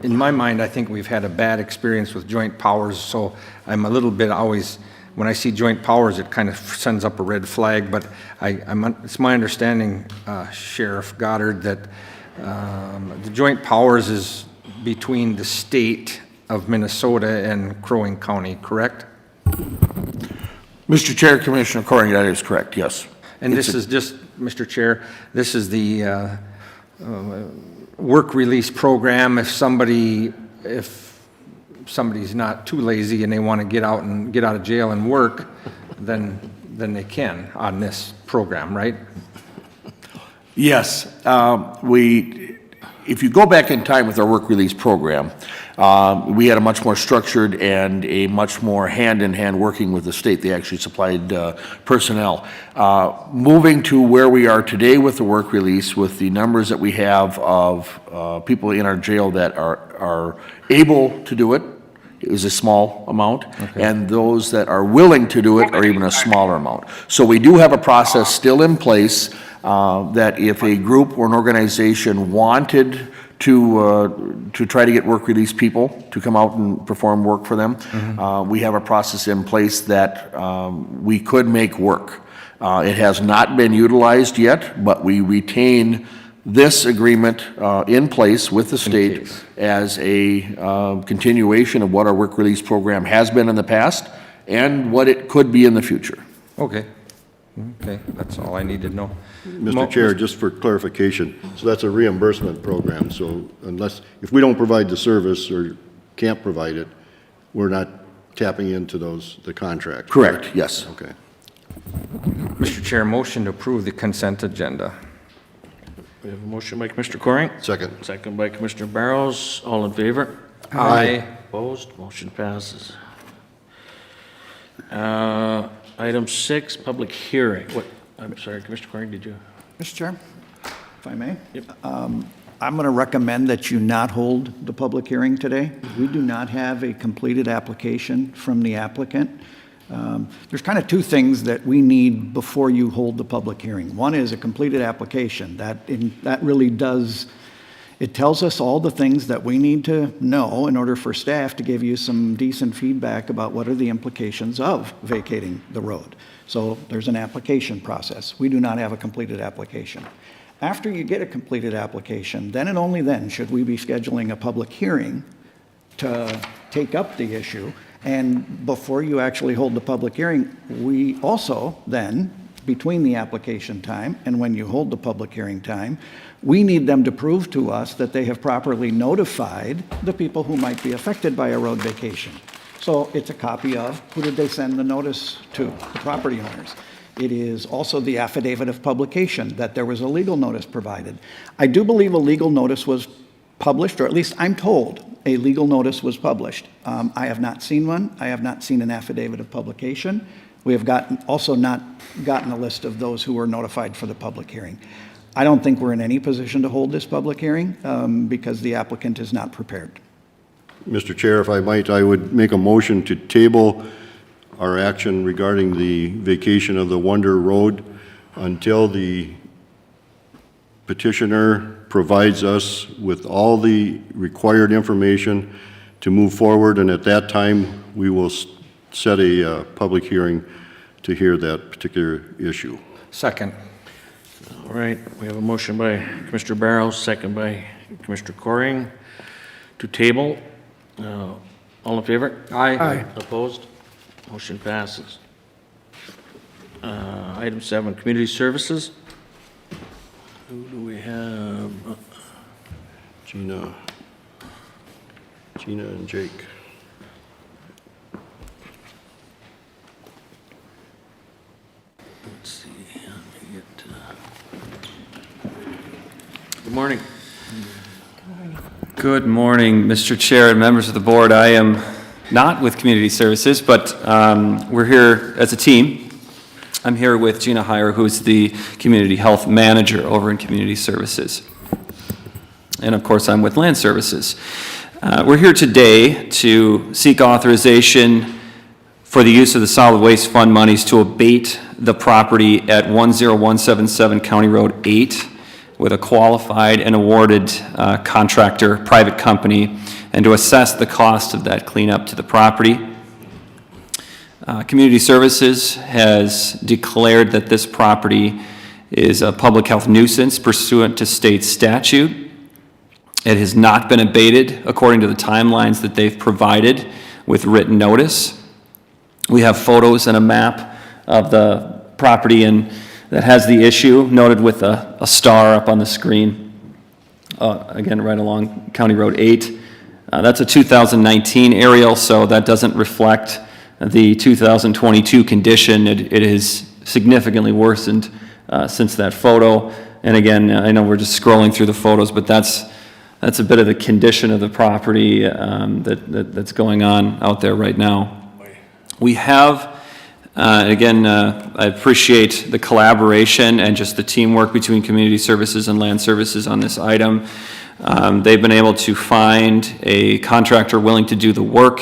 my mind, I think we've had a bad experience with joint powers, so I'm a little bit always, when I see joint powers, it kind of sends up a red flag, but it's my understanding, Sheriff Goddard, that the joint powers is between the state of Minnesota and Crow Wing County, correct? Mr. Chair, Commissioner Coring, that is correct, yes. And this is just, Mr. Chair, this is the work release program. If somebody's not too lazy and they want to get out of jail and work, then they can on this program, right? Yes. If you go back in time with our work release program, we had a much more structured and a much more hand-in-hand working with the state. They actually supplied personnel. Moving to where we are today with the work release, with the numbers that we have of people in our jail that are able to do it, is a small amount, and those that are willing to do it are even a smaller amount. So we do have a process still in place that if a group or an organization wanted to try to get work release people to come out and perform work for them, we have a process in place that we could make work. It has not been utilized yet, but we retain this agreement in place with the state as a continuation of what our work release program has been in the past and what it could be in the future. Okay. Okay, that's all I need to know. Mr. Chair, just for clarification, so that's a reimbursement program, so if we don't provide the service or can't provide it, we're not tapping into the contract. Correct, yes. Okay. Mr. Chair, motion to approve the consent agenda. We have a motion by Commissioner Coring. Second. Second by Commissioner Barrows. All in favor? Aye. Opposed? Motion passes. Item 6, public hearing. I'm sorry, Commissioner Coring, did you? Mr. Chair, if I may? Yep. I'm going to recommend that you not hold the public hearing today. We do not have a completed application from the applicant. There's kind of two things that we need before you hold the public hearing. One is a completed application. That really does, it tells us all the things that we need to know in order for staff to give you some decent feedback about what are the implications of vacating the road. So there's an application process. We do not have a completed application. After you get a completed application, then and only then should we be scheduling a public hearing to take up the issue. And before you actually hold the public hearing, we also then, between the application time and when you hold the public hearing time, we need them to prove to us that they have properly notified the people who might be affected by a road vacation. So it's a copy of who did they send the notice to, the property owners. It is also the affidavit of publication that there was a legal notice provided. I do believe a legal notice was published, or at least I'm told a legal notice was published. I have not seen one. I have not seen an affidavit of publication. We have also not gotten a list of those who were notified for the public hearing. I don't think we're in any position to hold this public hearing because the applicant is not prepared. Mr. Chair, if I might, I would make a motion to table our action regarding the vacation of the Wonder Road until the petitioner provides us with all the required information to move forward, and at that time, we will set a public hearing to hear that particular issue. Second. All right, we have a motion by Commissioner Barrows, second by Commissioner Coring to table. All in favor? Aye. Opposed? Motion passes. Item 7, Community Services. Who do we have? Gina and Jake. Let's see. Let me get, Good morning. Good morning, Mr. Chair and members of the board. I am not with Community Services, but we're here as a team. I'm here with Gina Heyer, who's the Community Health Manager over in Community Services. And of course, I'm with Land Services. We're here today to seek authorization for the use of the solid waste fund monies to abate the property at 10177 County Road 8 with a qualified and awarded contractor, private company, and to assess the cost of that cleanup to the property. Community Services has declared that this property is a public health nuisance pursuant to state statute. It has not been abated according to the timelines that they've provided with written notice. We have photos and a map of the property that has the issue noted with a star up on the screen. Again, right along County Road 8. That's a 2019 aerial, so that doesn't reflect the 2022 condition. It is significantly worsened since that photo. And again, I know we're just scrolling through the photos, but that's a bit of the condition of the property that's going on out there right now. We have, again, I appreciate the collaboration and just the teamwork between Community Services and Land Services on this item. They've been able to find a contractor willing to do the work.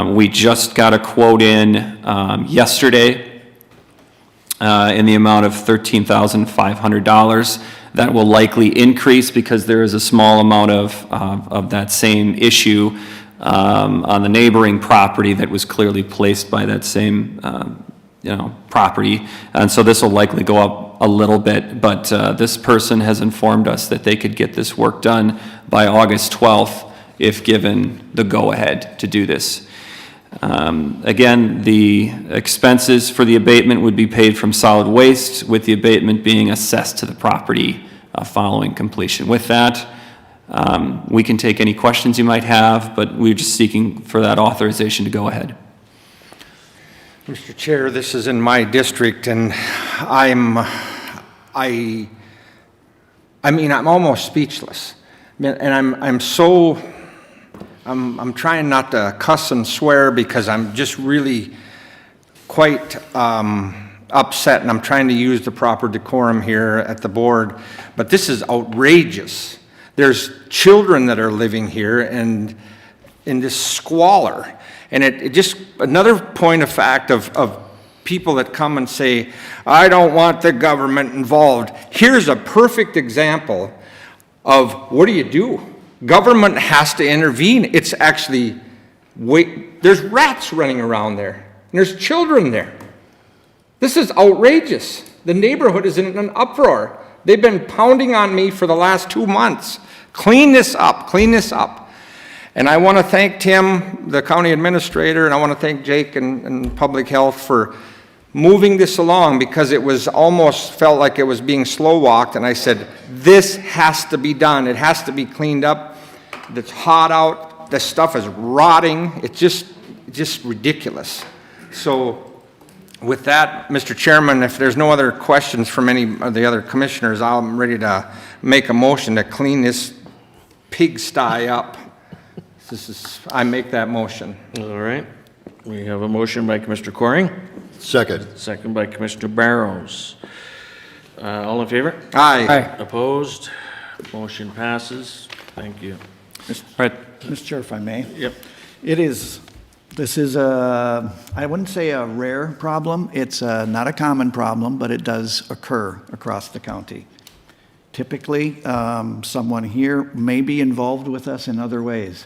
We just got a quote in yesterday in the amount of $13,500. That will likely increase because there is a small amount of that same issue on the neighboring property that was clearly placed by that same property. And so this will likely go up a little bit, but this person has informed us that they could get this work done by August 12th if given the go-ahead to do this. Again, the expenses for the abatement would be paid from solid waste, with the abatement being assessed to the property following completion. With that, we can take any questions you might have, but we're just seeking for that authorization to go ahead. Mr. Chair, this is in my district, and I'm almost speechless. And I'm trying not to cuss and swear because I'm just really quite upset, and I'm trying to use the proper decorum here at the board. But this is outrageous There's children that are living here and in this squalor. And it just, another point of fact of people that come and say, I don't want the government involved. Here's a perfect example of what do? Government has to intervene. It's actually, there's rats running around there, and there's children there. This is outrageous. The neighborhood is in an uproar. They've been pounding on me for the last 2 months. Clean this up, clean this up. And I want to thank Tim, the county administrator, and I want to thank Jake and Public Health for moving this along, because it was almost felt like it was being slow walked. And I said, this has to be done. It has to be cleaned up. It's hot out. The stuff is rotting. It's just ridiculous. So with that, Mr. Chairman, if there's no other questions from any of the other commissioners, I'm ready to make a motion to clean this pigsty up. I make that motion. All right. We have a motion by Commissioner Coring. Second. Second by Commissioner Barrows. All in favor? Aye. Opposed? Motion passes. Thank you. Mr. Chair, if I may. Yep. This is a, I wouldn't say a rare problem. It's not a common problem, but it does occur across the county. Typically, someone here may be involved with us in other ways.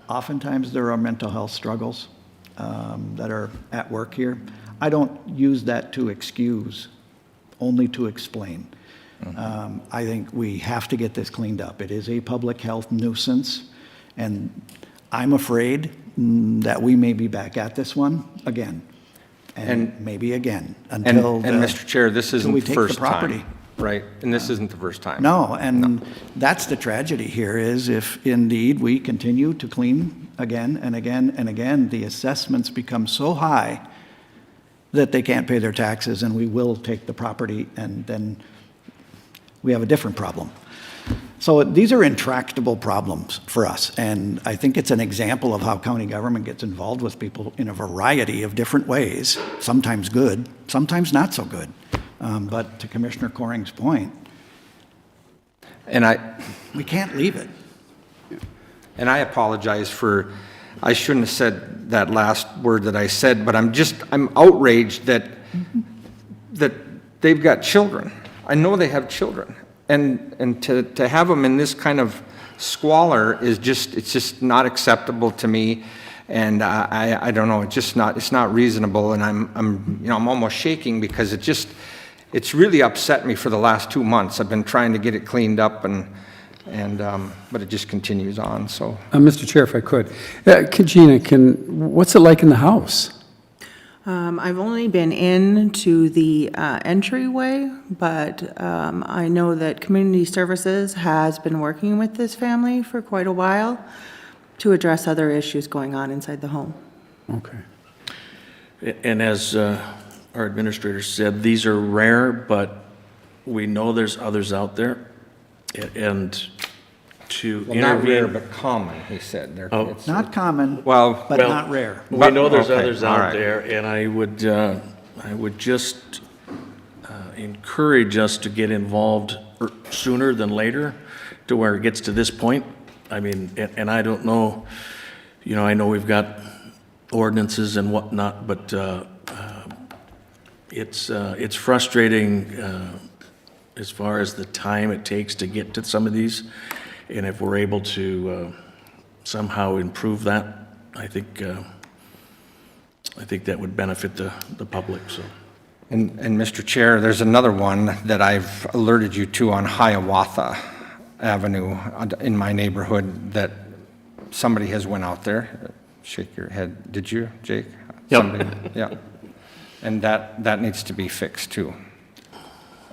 Oftentimes there are mental health struggles that are at work here. I don't use that to excuse, only to explain. I think we have to get this cleaned up. It is a public health nuisance, and I'm afraid that we may be back at this one again, and maybe again, until and Mr. Chair, this isn't we the take first the property. time. Right, and this isn't the first time. No, and that's the tragedy here, is if indeed we continue to clean again and again and again, the assessments become so high that they can't pay their taxes, and we will take the property, and then we have a different problem. So these are intractable problems for us, and I think it's an example of how county government gets involved with people in a variety of different ways, sometimes good, sometimes not so good. But to Commissioner Coring's point, we can't leave it. And I apologize for, I shouldn't have said that last word that I said, but I'm outraged that they've got children. I know they have children. And to have them in this kind of squalor it's just not acceptable to me. And I don't know, it's not reasonable. And I'm almost shaking, because it's really upset me for the last 2 months. I've been trying to get it cleaned up, but it just continues on, so. Mr. Chair, if I could. Gina, what's it like in the house? I've only been into the entryway, but I know that Community Services has been working with this family for quite a while to address other issues going on inside the home. Okay. And as our administrator said, these are rare, but we know there's others out there. And to Well, not rare, intervene. but common, he said. It's not common, Well, but not rare. We know there's Okay, others all out right. there, and I would just encourage us to get involved sooner than later, to where it gets to this point. I mean, and I don't know, I know we've got ordinances and whatnot, but it's frustrating as far as the time it takes to get to some of these. And if we're able to somehow improve that, I think that would benefit the public, so. And Mr. Chair, there's another one that I've alerted you to on Hiawatha Avenue in my neighborhood, that somebody has went out there. Shake your head. Did you, Jake? Yep. Yeah. And that needs to be fixed too.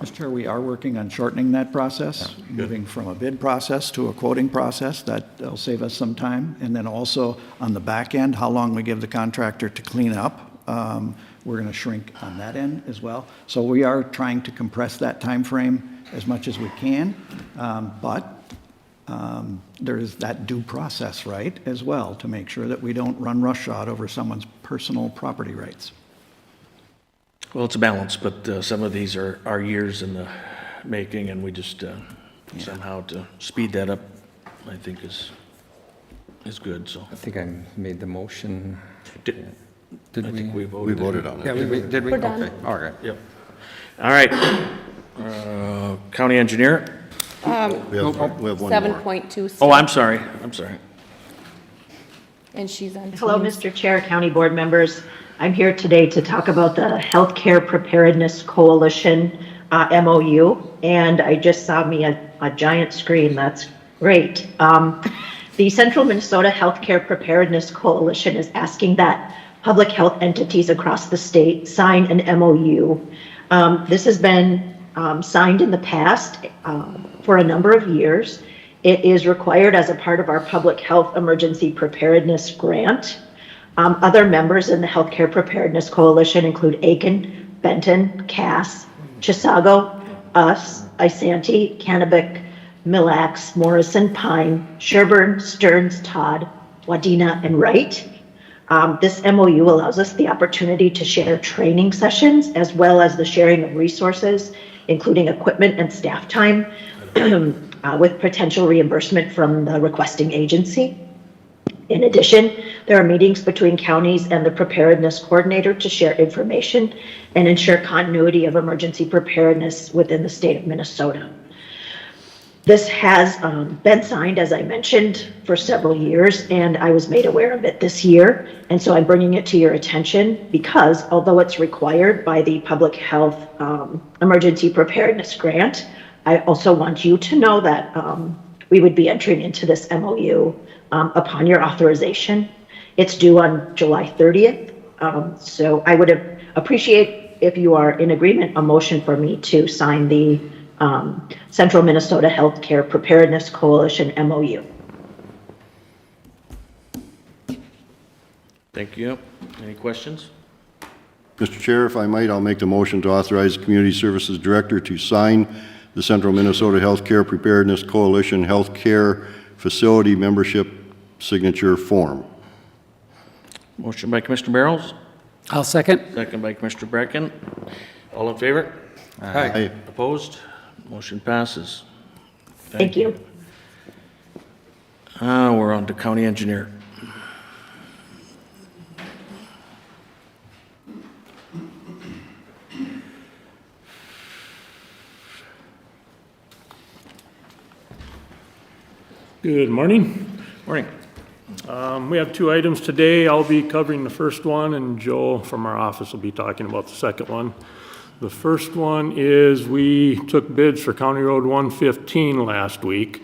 Mr. Chair, we are working on shortening that process, moving from a bid process to a quoting process. That'll save us some time. And then also on the back end, how long we give the contractor to clean up. We're going to shrink on that end as well. So we are trying to compress that time frame as much as we can. But there is that due process right as well, to make sure that we don't run roughshod over someone's personal property rights. Well, it's a balance, but some of these are years in the making, and we just, somehow to speed that up, I think is good, so. I think I made the motion. Did we? think we We voted on it. Yeah, did we? We're done. Okay, all right. Yep. All right. County engineer? We have one more. 7.2. Oh, I'm sorry. And she's on. Hello, Teams. Mr. Chair, county board members. I'm here today to talk about the Healthcare Preparedness Coalition MOU, and I just saw me a giant screen. That's great. The Central Minnesota Healthcare Preparedness Coalition is asking that public health entities across the state sign an MOU. This has been signed in the past for a number of years. It is required as a part of our Public Health Emergency Preparedness Grant. Other members in the Healthcare Preparedness Coalition include Aiken, Benton, Cass, Chisago, us, Isanti, Kennebec, Mille Lacs, Morrison, Pine, Sherburne, Stearns, Todd, Wadena, and Wright. This MOU allows us the opportunity to share training sessions as well as the sharing of resources, including equipment and staff time, with potential reimbursement from the requesting agency. In addition, there are meetings between counties and the preparedness coordinator to share information and ensure continuity of emergency preparedness within the state of Minnesota. This has been signed, as I mentioned, for several years, and I was made aware of it this year. And so I'm bringing it to your attention because although it's required by the Public Health Emergency Preparedness Grant, I also want you to know that we would be entering into this MOU upon your authorization. It's due on July 30th. So I would appreciate if you are in agreement, a motion for me to sign the Central Minnesota Healthcare Preparedness Coalition MOU. Thank you. Any questions? Mr. Chair, if I might, I'll make the motion to authorize the Community Services Director to sign the Central Minnesota Healthcare Preparedness Coalition Healthcare Facility Membership Signature Form. Motion by Commissioner Barrows. I'll second. Second by Commissioner Brecken. All in favor? Aye. Opposed? Motion passes. Thank you. We're on to county engineer. Good morning. Morning. We have two items today. I'll be covering the first one, and Joe from our office will be talking about the second one. The first one is we took bids for County Road 115 last week.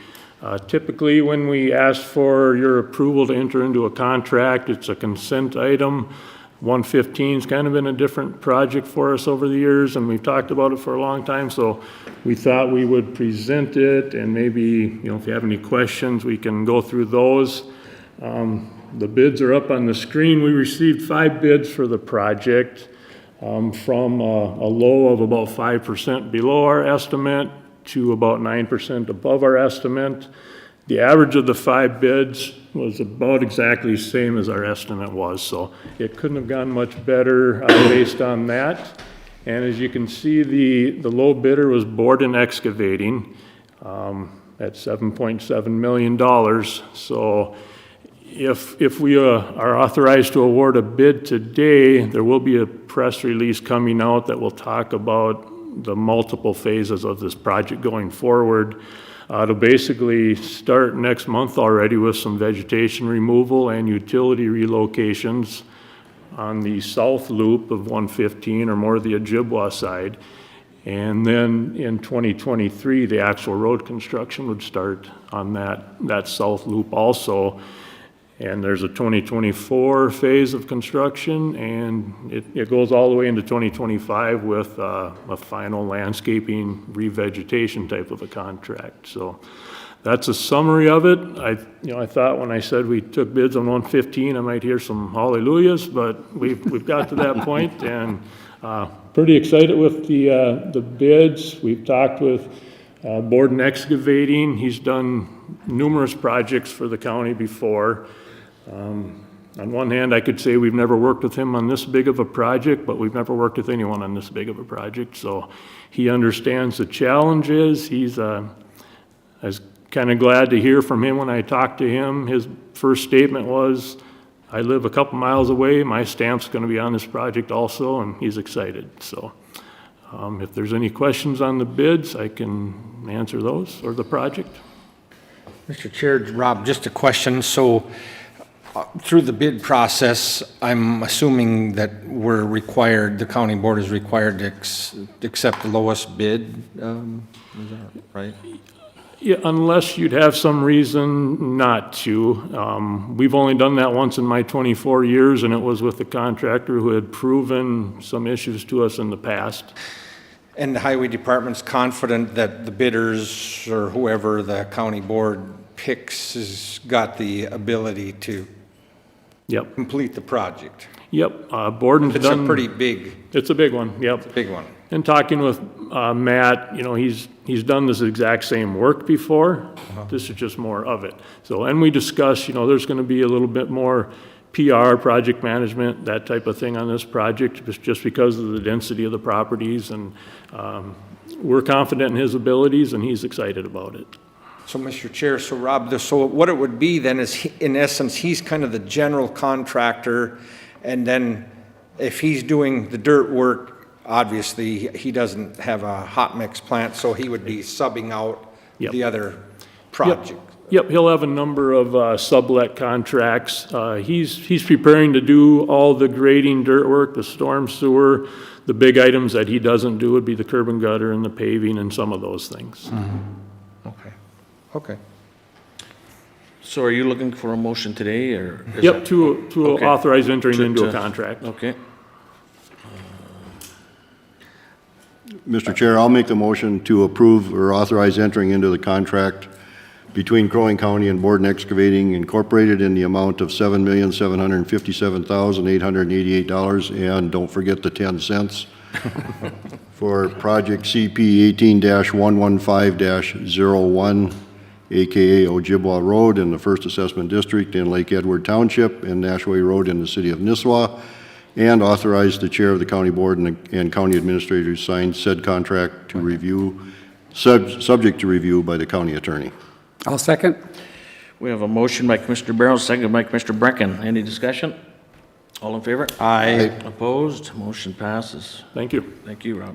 Typically, when we ask for your approval to enter into a contract, it's a consent item. 115's kind of been a different project for us over the years, and we've talked about it for a long time, so we thought we would present it, and maybe, if you have any questions, we can go through those. The bids are up on the screen. We received 5 bids for the project, from a low of about 5% below our estimate to about 9% above our estimate. The average of the 5 bids was about exactly the same as our estimate was, so it couldn't have gone much better based on that. And as you can see, the low bidder was Borden Excavating at $7.7 million. So if we are authorized to award a bid today, there will be a press release coming out that will talk about the multiple phases of this project going forward. It'll basically start next month already with some vegetation removal and utility relocations on the south loop of 115, or more the Ojibwa side. And then in 2023, the actual road construction would start on that south loop also. And there's a 2024 phase of construction, and it goes all the way into 2025 with a final landscaping revegetation type of a contract. So that's a summary of it. I thought when I said we took bids on 115, I might hear some hallelujahs, but we've got to that point, and pretty excited with the bids. We've talked with Borden Excavating. He's done numerous projects for the county before. On one hand, I could say we've never worked with him on this big of a project, but we've never worked with anyone on this big of a project. So he understands the challenges. He's kind of glad to hear from him when I talked to him. His first statement was, I live a couple miles away, my stamp's going to be on this project also, and he's excited. So if there's any questions on the bids, I can answer those, or the project. Mr. Chair, Rob, just a question. So through the bid process, I'm assuming that we're required, the county board is required to accept the lowest bid, is that right? Yeah, unless you'd have some reason not to. We've only done that once in my 24 years, and it was with a contractor who had proven some issues to us in the past. And the highway department's confident that the bidders or whoever the county board picks has got the ability to complete the project? Yep, Borden's It's done. a pretty big. It's a big one, yep. It's a big one. And talking with Matt, you know, he's done this exact same work before. This is just more of it. So, and we discussed, you know, there's going to be a little bit more PR, project management, that type of thing on this project, just because of the density of the properties. And we're confident in his abilities, and he's excited about it. So, Mr. Chair, so Rob, so what it would be then is, in essence, he's kind of the general contractor, and then if he's doing the dirt work, obviously, he doesn't have a hot mix plant, so he would be subbing out the other project. Yep, he'll have a number of sublet contracts. He's preparing to do all the grading dirt work, the storm sewer. The big items that he doesn't do would be the curb and gutter and the paving and some of those things. Okay. Okay. So are you looking for a motion today, or? is Yep, that- to Okay. authorize entering To- into a to- contract. Okay. Mr. Chair, I'll make the motion to approve or authorize entering into the contract between Crow Wing County and Borden Excavating Incorporated in the amount of $7,757,888, and don't forget the 10 cents, for project CP 18-115-01, AKA Ojibwa Road in the First Assessment District in Lake Edward Township, and Nashway Road in the city of Nisswa, and authorize the chair of the county board and county administrator to sign said contract to review, subject to review by the county attorney. I'll second. We have a motion by Commissioner Barrows, second by Commissioner Brecken. Any discussion? All in favor? Aye. Opposed? Motion passes. Thank you. Thank you, Rob.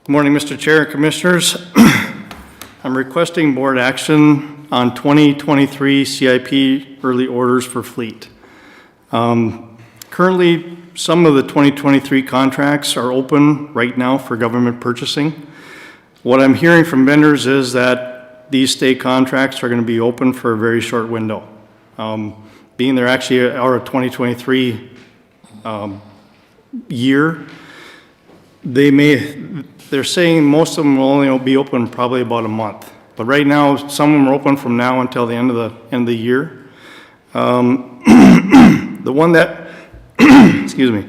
Good morning, Mr. Chair and Commissioners. I'm requesting board action on 2023 CIP early orders for fleet. Currently, some of the 2023 contracts are open right now for government purchasing. What I'm hearing from vendors is that these state contracts are going to be open for a very short window. Being they're actually our 2023 year, they're saying most of them will only be open probably about a month. But right now, some of them are open from now until the end of the year. The one that, excuse me,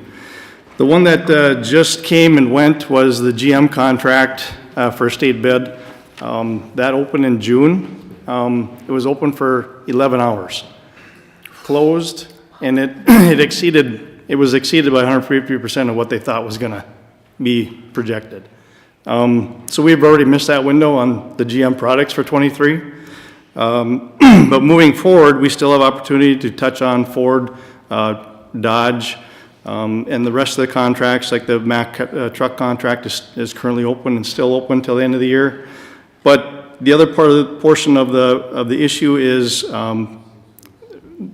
the one that just came and went was the GM contract for state bid. That opened in June. It was open for 11 hours. Closed, and it was exceeded by 150% of what they thought was gonna be projected. So we've already missed that window on the GM products for 23. But moving forward, we still have opportunity to touch on Ford, Dodge, and the rest of the contracts, like the Mack truck contract is currently open and still open till the end of the year. But the other portion of the issue is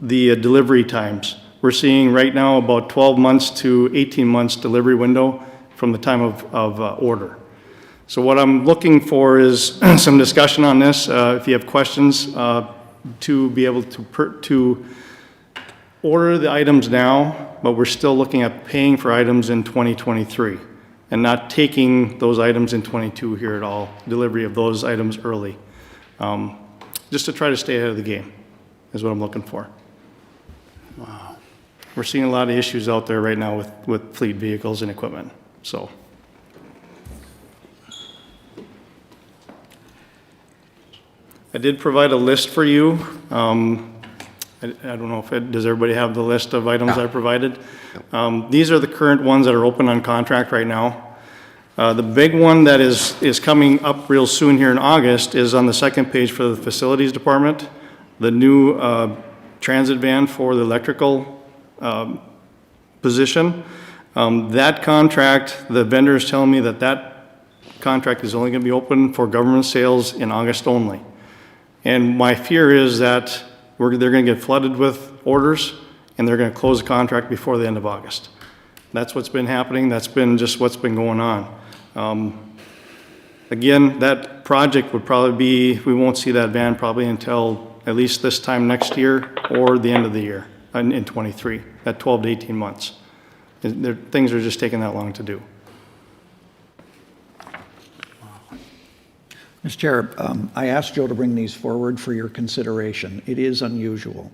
the delivery times. We're seeing right now about 12 months to 18 months delivery window from the time of order. So what I'm looking for is some discussion on this. If you have questions, to be able to order the items now, but we're still looking at paying for items in 2023 and not taking those items in 22 here at all, delivery of those items early. Just to try to stay ahead of the game is what I'm looking for. Wow. We're seeing a lot of issues out there right now with fleet vehicles and equipment, so. did provide a list for you. I don't know if does everybody have the list of items I provided? These are the current ones that are open on contract right now. The big one that is coming up real soon here in August is on the second page for the facilities department. The new transit van for the electrical position. That contract, the vendor is telling me that contract is only going to be open for government sales in August only. And my fear is that they're going to get flooded with orders and they're going to close the contract before the end of August. That's what's been happening. That's been just what's been going on. Again, that project would probably be, we won't see that van probably until at least this time next year or the end of the year in 23, at 12 to 18 months. Things are just taking that long to do. Mr. Chair, I asked Joe to bring these forward for your consideration. It is unusual.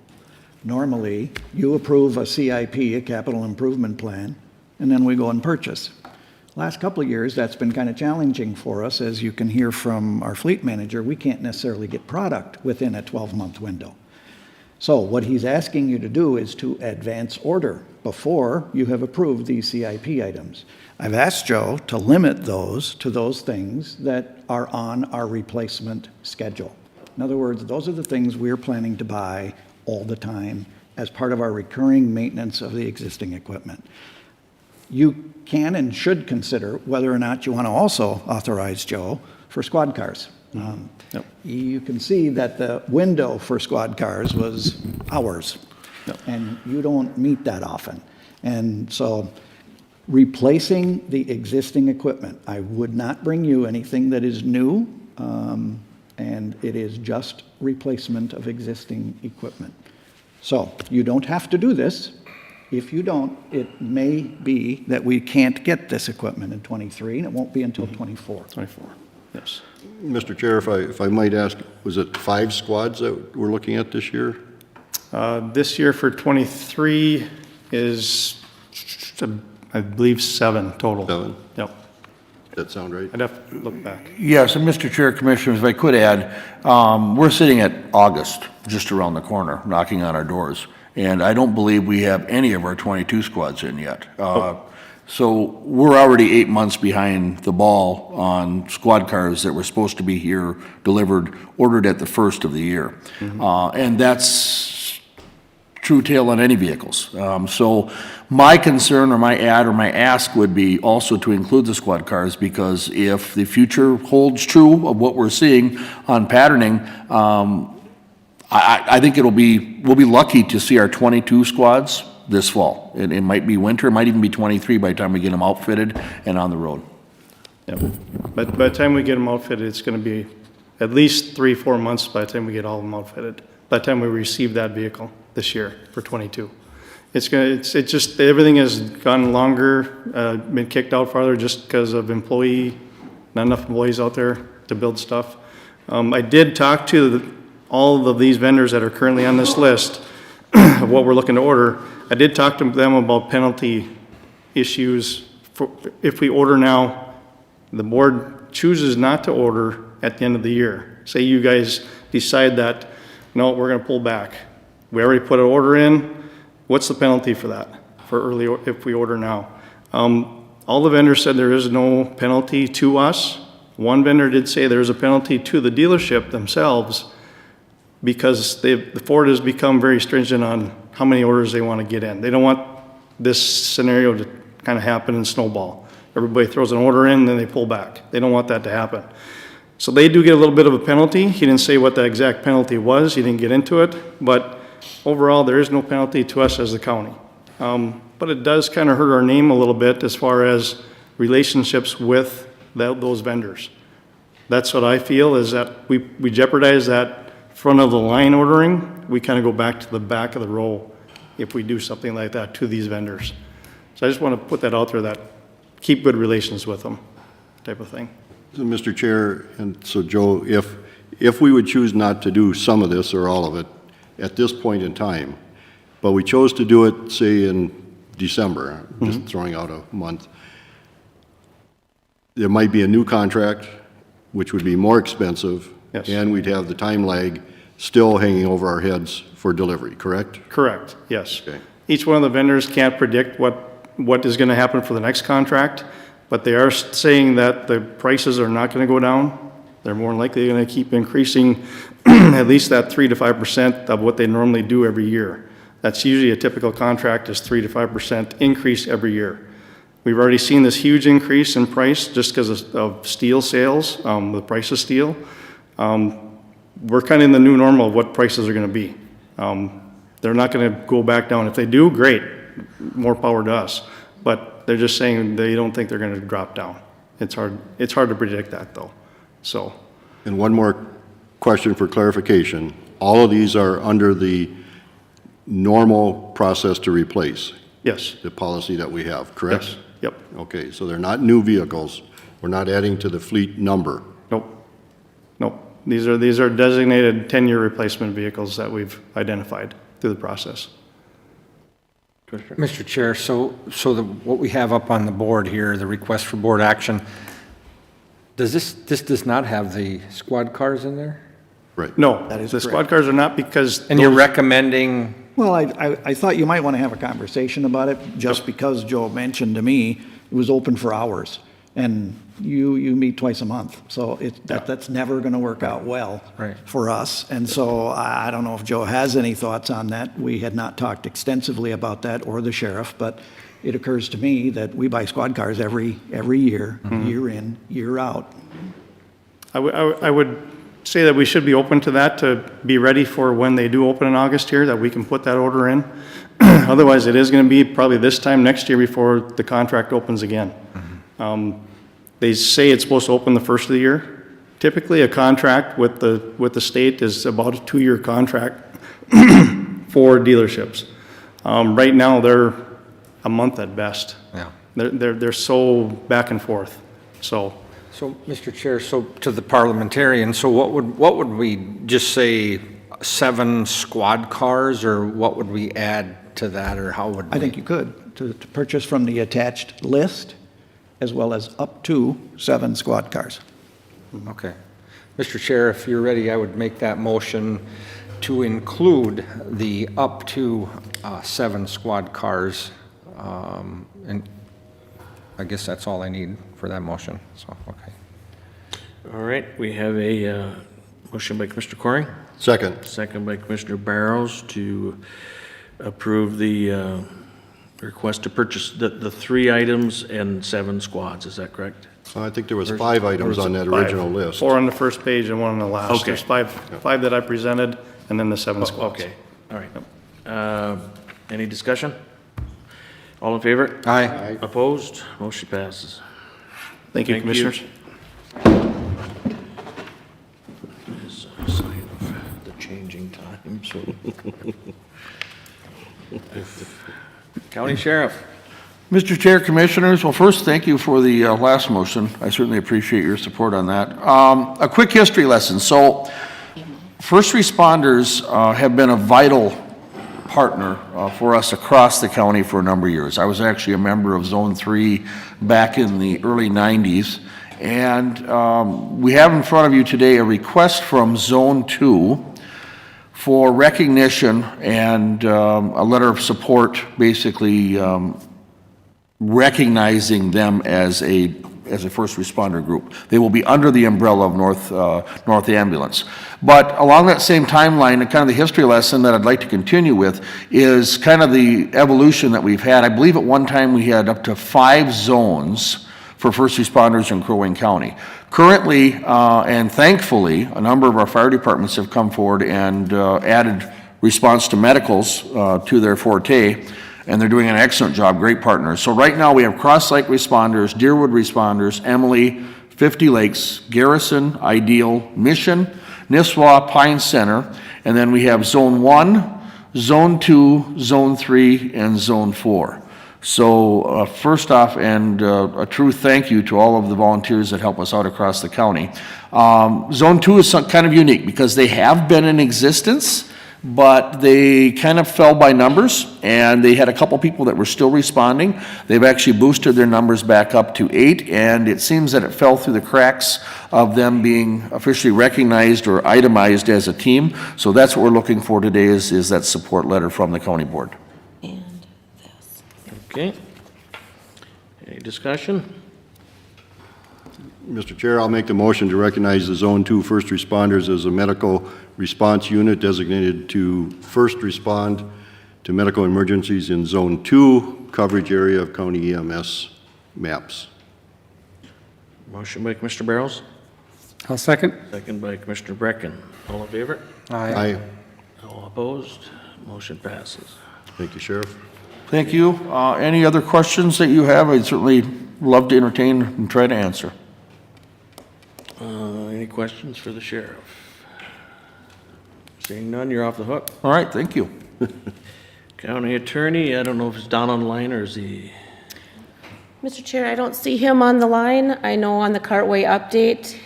Normally, you approve a CIP, a capital improvement plan, and then we go and purchase. Last couple of years, that's been kind of challenging for us. As you can hear from our fleet manager, we can't necessarily get product within a 12-month window. So what he's asking you to do is to advance order before you have approved these CIP items. I've asked Joe to limit those to those things that are on our replacement schedule. In other words, those are the things we're planning to buy all the time as part of our recurring maintenance of the existing equipment. You can and should consider whether or not you want to also authorize Joe for squad cars. You can see that the window for squad cars was hours, and you don't meet that often. And so replacing the existing equipment, I would not bring you anything that is new, and it is just replacement of existing equipment. So you don't have to do this. If you don't, it may be that we can't get this equipment in 23, and it won't be until 24. 24, yes. Mr. Chair, if I might ask, was it 5 squads that we're looking at this year? This year for 23 is, I believe, 7 total. 7? Yep. Does that sound right? I'd have to look back. Yes, and Mr. Chair, Commissioners, if I could add, we're sitting at August, just around the corner, knocking on our doors. And I don't believe we have any of our 22 squads in yet. So we're already 8 months behind the ball on squad cars that were supposed to be here, delivered, ordered at the first of the year. And that's true tale on any vehicles. So my concern or my ask would be also to include the squad cars, because if the future holds true of what we're seeing on patterning, I think we'll be lucky to see our 22 squads this fall. It might be winter, it might even be 23 by the time we get them outfitted and on the road. Yep. But by the time we get them outfitted, it's going to be at least 3-4 months by the time we get all of them outfitted. By the time we receive that vehicle this year for 22. It's just, everything has gone longer, been kicked out farther just because of not enough employees out there to build stuff. I did talk to all of these vendors that are currently on this list of what we're looking to order. I did talk to them about penalty issues. If we order now, the board chooses not to order at the end of the year. Say you guys decide that, no, we're going to pull back. We already put an order in. What's the penalty for that, if we order now? All the vendors said there is no penalty to us. One vendor did say there's a penalty to the dealership themselves, because the Ford has become very stringent on how many orders they want to get in. They don't want this scenario to kind of happen and snowball. Everybody throws an order in, then they pull back. They don't want that to happen. So they do get a little bit of a penalty. He didn't say what the exact penalty was. He didn't get into it. But overall, there is no penalty to us as the county. But it does kind of hurt our name a little bit as far as relationships with those vendors. That's what I feel, is that we jeopardize that front of the line ordering. We kind of go back to the back of the row if we do something like that to these vendors. So I just want to put that out there, that keep good relations with them type of thing. So, Mr. Chair, and so Joe, if we would choose not to do some of this or all of it at this point in time, but we chose to do it, say, in December, just throwing out a month, there might be a new contract, which would be more expensive, Yes. And we'd have the time lag still hanging over our heads for delivery, correct? Correct, yes. Okay. Each one of the vendors can't predict what is going to happen for the next contract, but they are saying that the prices are not going to go down. They're more likely going to keep increasing at least that 3 to 5% of what they normally do every year. That's usually a typical contract is 3 to 5% increase every year. We've already seen this huge increase in price just because of steel sales, the price of steel. We're kind of in the new normal of what prices are going to be. They're not going to go back down. If they do, great, more power to us. But they're just saying they don't think they're going to drop down. It's hard to predict that though. So. And one more question for clarification. All of these are under the normal process to replace? Yes. The policy that we have, correct? Yes. Yep. Okay, so they're not new vehicles. We're not adding to the fleet number. Nope. Nope. These are designated 10-year replacement vehicles that we've identified through the process. Mr. Chair, what we have up on the board here, the request for board action, this does not have the squad cars in there? Right. No, That is the correct. squad cars are not because. And you're recommending, Well, I thought you might want to have a conversation about it, just because Joe mentioned to me it was open for hours. And you meet twice a month, so that's never going to work out well Right. for us. And so I don't know if Joe has any thoughts on that. We had not talked extensively about that or the sheriff, but it occurs to me that we buy squad cars every year, year in, year out. I would say that we should be open to that, to be ready for when they do open in August here, that we can put that order in. Otherwise, it is going to be probably this time next year before the contract opens again. They say it's supposed to open the first of the year. Typically, a contract with the state is about a 2-year contract for dealerships. Right now, they're a month at best. Yeah. They're so back and forth, so. So, Mr. Chair, to the parliamentarian, what would we just say, 7 squad cars, or what would we add to that, or how would we? I think you could, to purchase from the attached list, as well as up to 7 squad cars. Okay. Mr. Chair, if you're ready, I would make that motion to include the up to 7 squad cars. And I guess that's all I need for that motion, so, okay. All right, we have a motion by Commissioner Coring. Second. Second by Commissioner Barrows to approve the request to purchase the 3 items and 7 squads, is that correct? I think there was 5 items on that original list. 4 on the first page and 1 on the last. Okay. There's five that I presented, and then the 7 squads. Okay, all right. Any discussion? All in favor? Aye. Opposed? Motion passes. Thank you, Commissioners. Is a sign of the changing times. County Sheriff. Mr. Chair, Commissioners, well, first, thank you for the last motion. I certainly appreciate your support on that. A quick history lesson. So, first responders have been a vital partner for us across the county for a number of years. I was actually a member of Zone 3 back in the early 90s. And we have in front of you today a request from Zone 2 for recognition and a letter of support, basically recognizing them as a first responder group. They will be under the umbrella of North Ambulance. But along that same timeline, and kind of the history lesson that I'd like to continue with is kind of the evolution that we've had. I believe at one time we had up to 5 zones for first responders in Crow Wing County. Currently, and thankfully, a number of our fire departments have come forward and added response to medicals to their forte, and they're doing an excellent job, great partners. So right now we have Cross Lake responders, Deerwood responders, Emily, 50 Lakes, Garrison, Ideal, Mission, Nisswa, Pine Center, and then we have Zone 1, Zone 2, Zone 3, and Zone 4. So first off, and a true thank you to all of the volunteers that help us out across the county. Zone 2 is kind of unique because they have been in existence, but they kind of fell by numbers, and they had a couple people that were still responding. They've actually boosted their numbers back up to 8, and it seems that it fell through the cracks of them being officially recognized or itemized as a team. So that's what we're looking for today is that support letter from the county board. Okay. Any discussion? Mr. Chair, I'll make the motion to recognize the Zone 2 first responders as a medical response unit designated to first respond to medical emergencies in Zone 2 coverage area of county EMS maps. Motion by Commissioner Barrows. I'll second. Second by Commissioner Brecken. All in favor? Aye. All opposed? Motion passes. Thank you, Sheriff. Thank you. Any other questions that you have? I'd certainly love to entertain and try to answer. Any questions for the sheriff? Seeing none, you're off the hook. All right, thank you. County attorney, I don't know if he's down on line or is he? Mr. Chair, I don't see him on the line. I know on the Cartway update,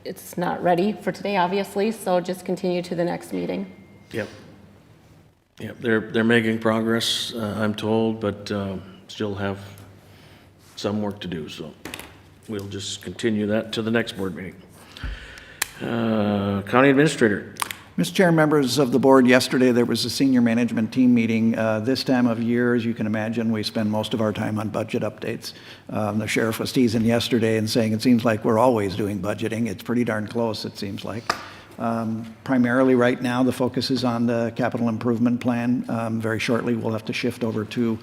it's not ready for today, obviously, so just continue to the next meeting. Yep. Yep, they're making progress, I'm told, but still have some work to do, so we'll just continue that to the next board meeting. County administrator. Mr. Chair, members of the board, yesterday there was a senior management team meeting. This time of year, as you can imagine, we spend most of our time on budget updates. The sheriff was teasing yesterday and saying it seems like we're always doing budgeting. It's pretty darn close, it seems like. Primarily right now, the focus is on the capital improvement plan. Very shortly, we'll have to shift over to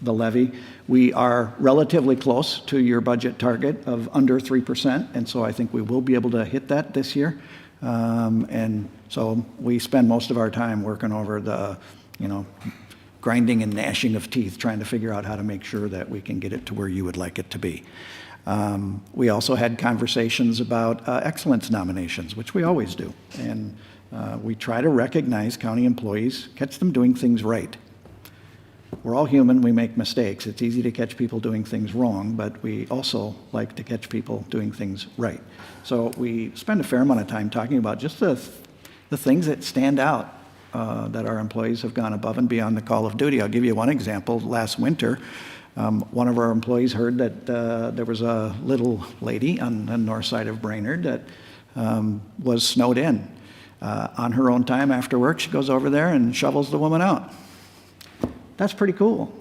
the levy. We are relatively close to your budget target of under 3%, and so I think we will be able to hit that this year. And so we spend most of our time working over the, grinding and gnashing of teeth, trying to figure out how to make sure that we can get it to where you would like it to be. We also had conversations about excellence nominations, which we always do. And we try to recognize county employees, catch them doing things right. We're all human, we make mistakes. It's easy to catch people doing things wrong, but we also like to catch people doing things right. So we spend a fair amount of time talking about just the things that stand out, that our employees have gone above and beyond the call of duty. I'll give you one example. Last winter, one of our employees heard that there was a little lady on the north side of Brainerd that was snowed in. On her own time after work, she goes over there and shovels the woman out. That's pretty cool.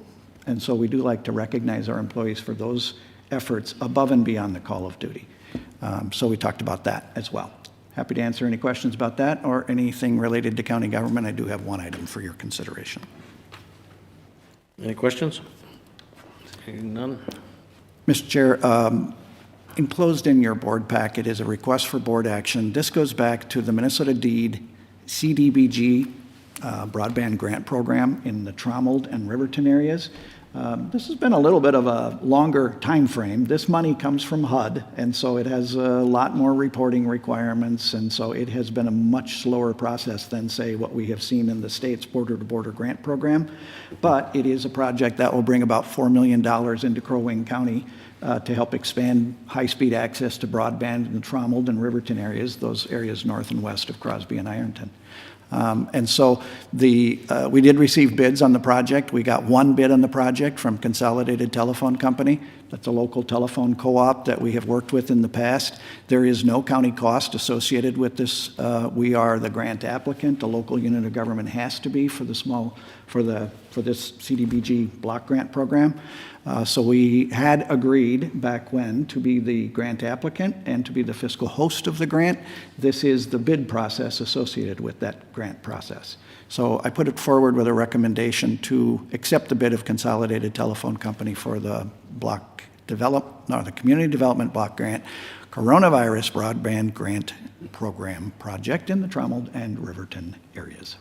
And so we do like to recognize our employees for those efforts above and beyond the call of duty. So we talked about that as well. Happy to answer any questions about that or anything related to county government. I do have one item for your consideration. Any questions? Seeing none. Mr. Chair, enclosed in your board packet is a request for board action. This goes back to the Minnesota DEED CDBG broadband grant program in the Trommeled and Riverton areas. This has been a little bit of a longer time frame. This money comes from HUD, and so it has a lot more reporting requirements, and so it has been a much slower process than, say, what we have seen in the state's border-to-border grant program. But it is a project that will bring about $4 million into Crow Wing County to help expand high-speed access to broadband in the Trommeled and Riverton areas, those areas north and west of Crosby and Ironton. And so we did receive bids on the project. We got one bid on the project from Consolidated Telephone Company. That's a local telephone co-op that we have worked with in the past. There is no county cost associated with this. We are the grant applicant. The local unit of government has to be for this CDBG block grant program. So we had agreed back when to be the grant applicant and to be the fiscal host of the grant. This is the bid process associated with that grant process. So I put it forward with a recommendation to accept the bid of Consolidated Telephone Company for the the Community Development Block Grant Coronavirus Broadband Grant Program project in the Trommeled and Riverton areas.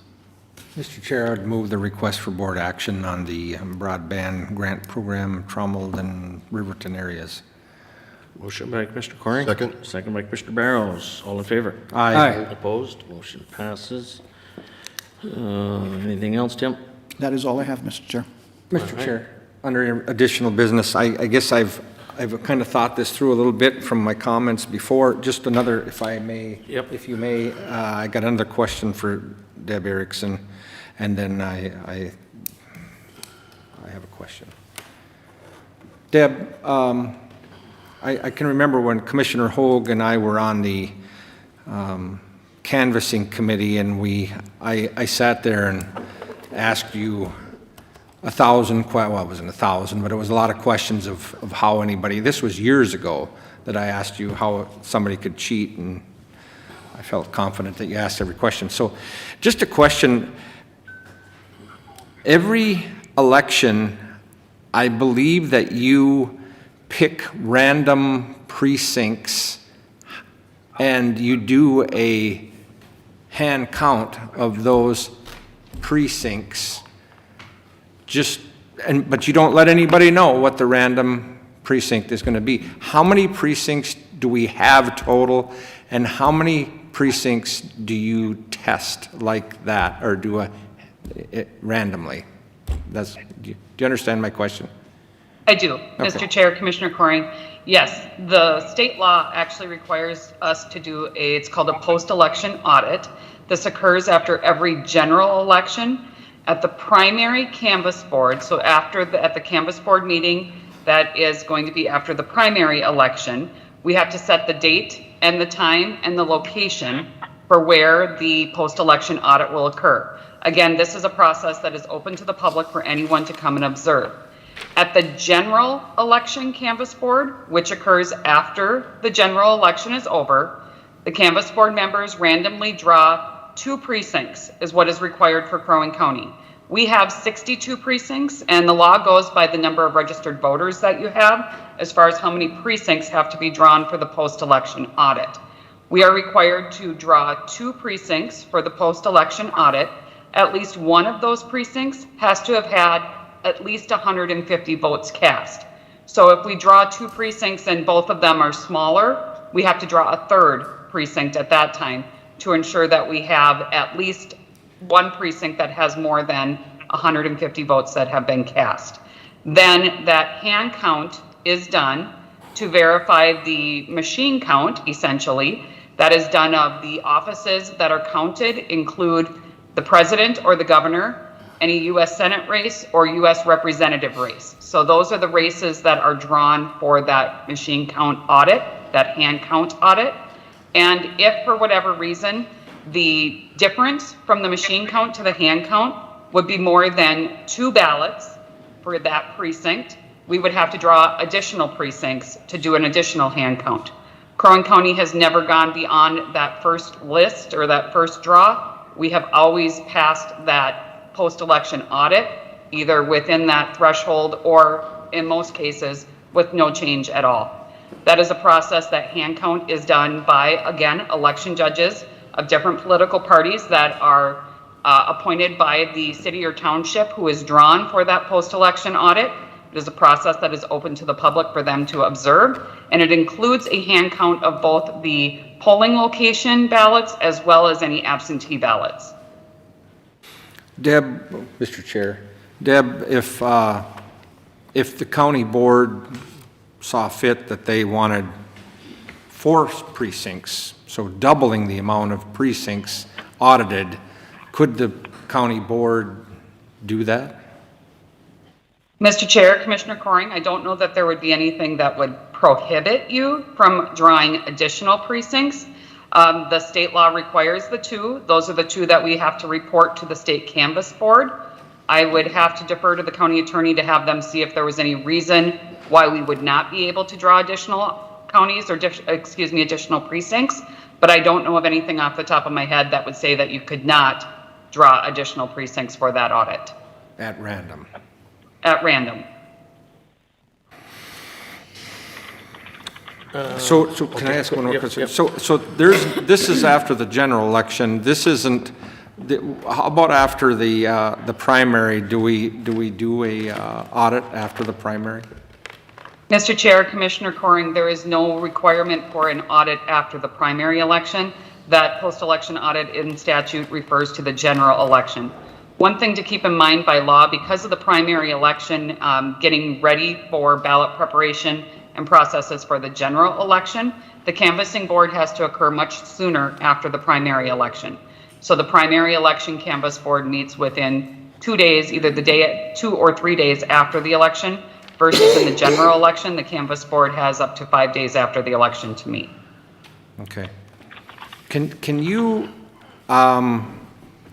Mr. Chair, I would move the request for board action on the broadband grant program, Trommeled and Riverton areas. Motion by Commissioner Coring. Second. Second by Commissioner Barrows. All in favor? Aye. Opposed? Motion passes. Anything else, Tim? That is all I have, Mr. Chair. Mr. Chair, under additional business, I guess I've I've kind of thought this through a little bit from my comments before. Just another, if I may, if you may, I got another question for Deb Erickson, and then I have a question. Deb, I can remember when Commissioner Hoag and I were on the canvassing committee, and I sat there and asked you 1,000, well, it wasn't 1,000, but it was a lot of questions of how anybody, this was years ago, that I asked you how somebody could cheat, and I felt confident that you asked every question. So just a question, every election, I believe that you pick random precincts and you do a hand count of those precincts. But you don't let anybody know what the random precinct is going to be. How many precincts do we have total, and how many precincts do you test like that, or do randomly? Do you understand my question? I do, Okay. Mr. Chair, Commissioner Coring. Yes, the state law actually requires us to do it's called a post-election audit. This occurs after every general election. At the primary canvass board, so at the canvass board meeting, that is going to be after the primary election, we have to set the date and the time and the location for where the post-election audit will occur. Again, this is a process that is open to the public for anyone to come and observe. At the general election canvass board, which occurs after the general election is over, the canvass board members randomly draw 2 precincts is what is required for Crow Wing County. We have 62 precincts, and the law goes by the number of registered voters that you have as far as how many precincts have to be drawn for the post-election audit. We are required to draw 2 precincts for the post-election audit. At least one of those precincts has to have had at least 150 votes cast. So if we draw 2 precincts and both of them are smaller, we have to draw a 3rd precinct at that time to ensure that we have at least one precinct that has more than 150 votes that have been cast. Then that hand count is done to verify the machine count, essentially. That is done of the offices that are counted include the president or the governor, any U.S. Senate race or U.S. representative race. So those are the races that are drawn for that machine count audit, that hand count audit. And if for whatever reason, the difference from the machine count to the hand count would be more than 2 ballots for that precinct, we would have to draw additional precincts to do an additional hand count. Crow Wing County has never gone beyond that first list or that first draw. We have always passed that post-election audit, either within that threshold or in most cases with no change at all. That is a process that hand count is done by, again, election judges of different political parties that are appointed by the city or township who is drawn for that post-election audit. It is a process that is open to the public for them to observe, and it includes a hand count of both the polling location ballots as well as any absentee ballots. Deb, Mr. Chair, Deb, if the county board saw fit that they wanted 4 precincts, so doubling the amount of precincts audited, could the county board do that? Mr. Chair, Commissioner Coring, I don't know that there would be anything that would prohibit you from drawing additional precincts. The state law requires the 2. Those are the 2 that we have to report to the state canvass board. I would have to defer to the county attorney to have them see if there was any reason why we would not be able to draw additional counties or, additional precincts. But I don't know of anything off the top of my head that would say that you could not draw additional precincts for that audit. At random. At random. So can I ask one more question? So this is after the general election. This isn't. How about after the primary? Do we do a audit after the primary? Mr. Chair, Commissioner Coring, there is no requirement for an audit after the primary election. That post-election audit in statute refers to the general election. One thing to keep in mind by law, because of the primary election getting ready for ballot preparation and processes for the general election, the canvassing board has to occur much sooner after the primary election. So the primary election canvass board meets within 2 days, either the day, 2 or 3 days after the election, versus in the general election, the canvass board has up to 5 days after the election to meet. Okay. Can you, I'm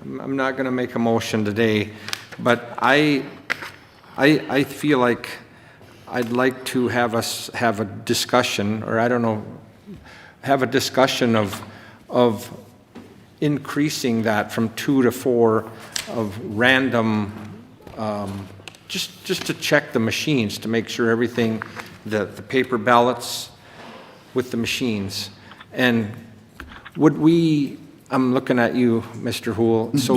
not going to make a motion today, but I feel like I'd like to have us have a discussion, or I don't know, have a discussion of increasing that from 2 to 4 of random, just to check the machines, to make sure everything, the paper ballots with the machines. And would we, I'm looking at you, Mr. Hool, so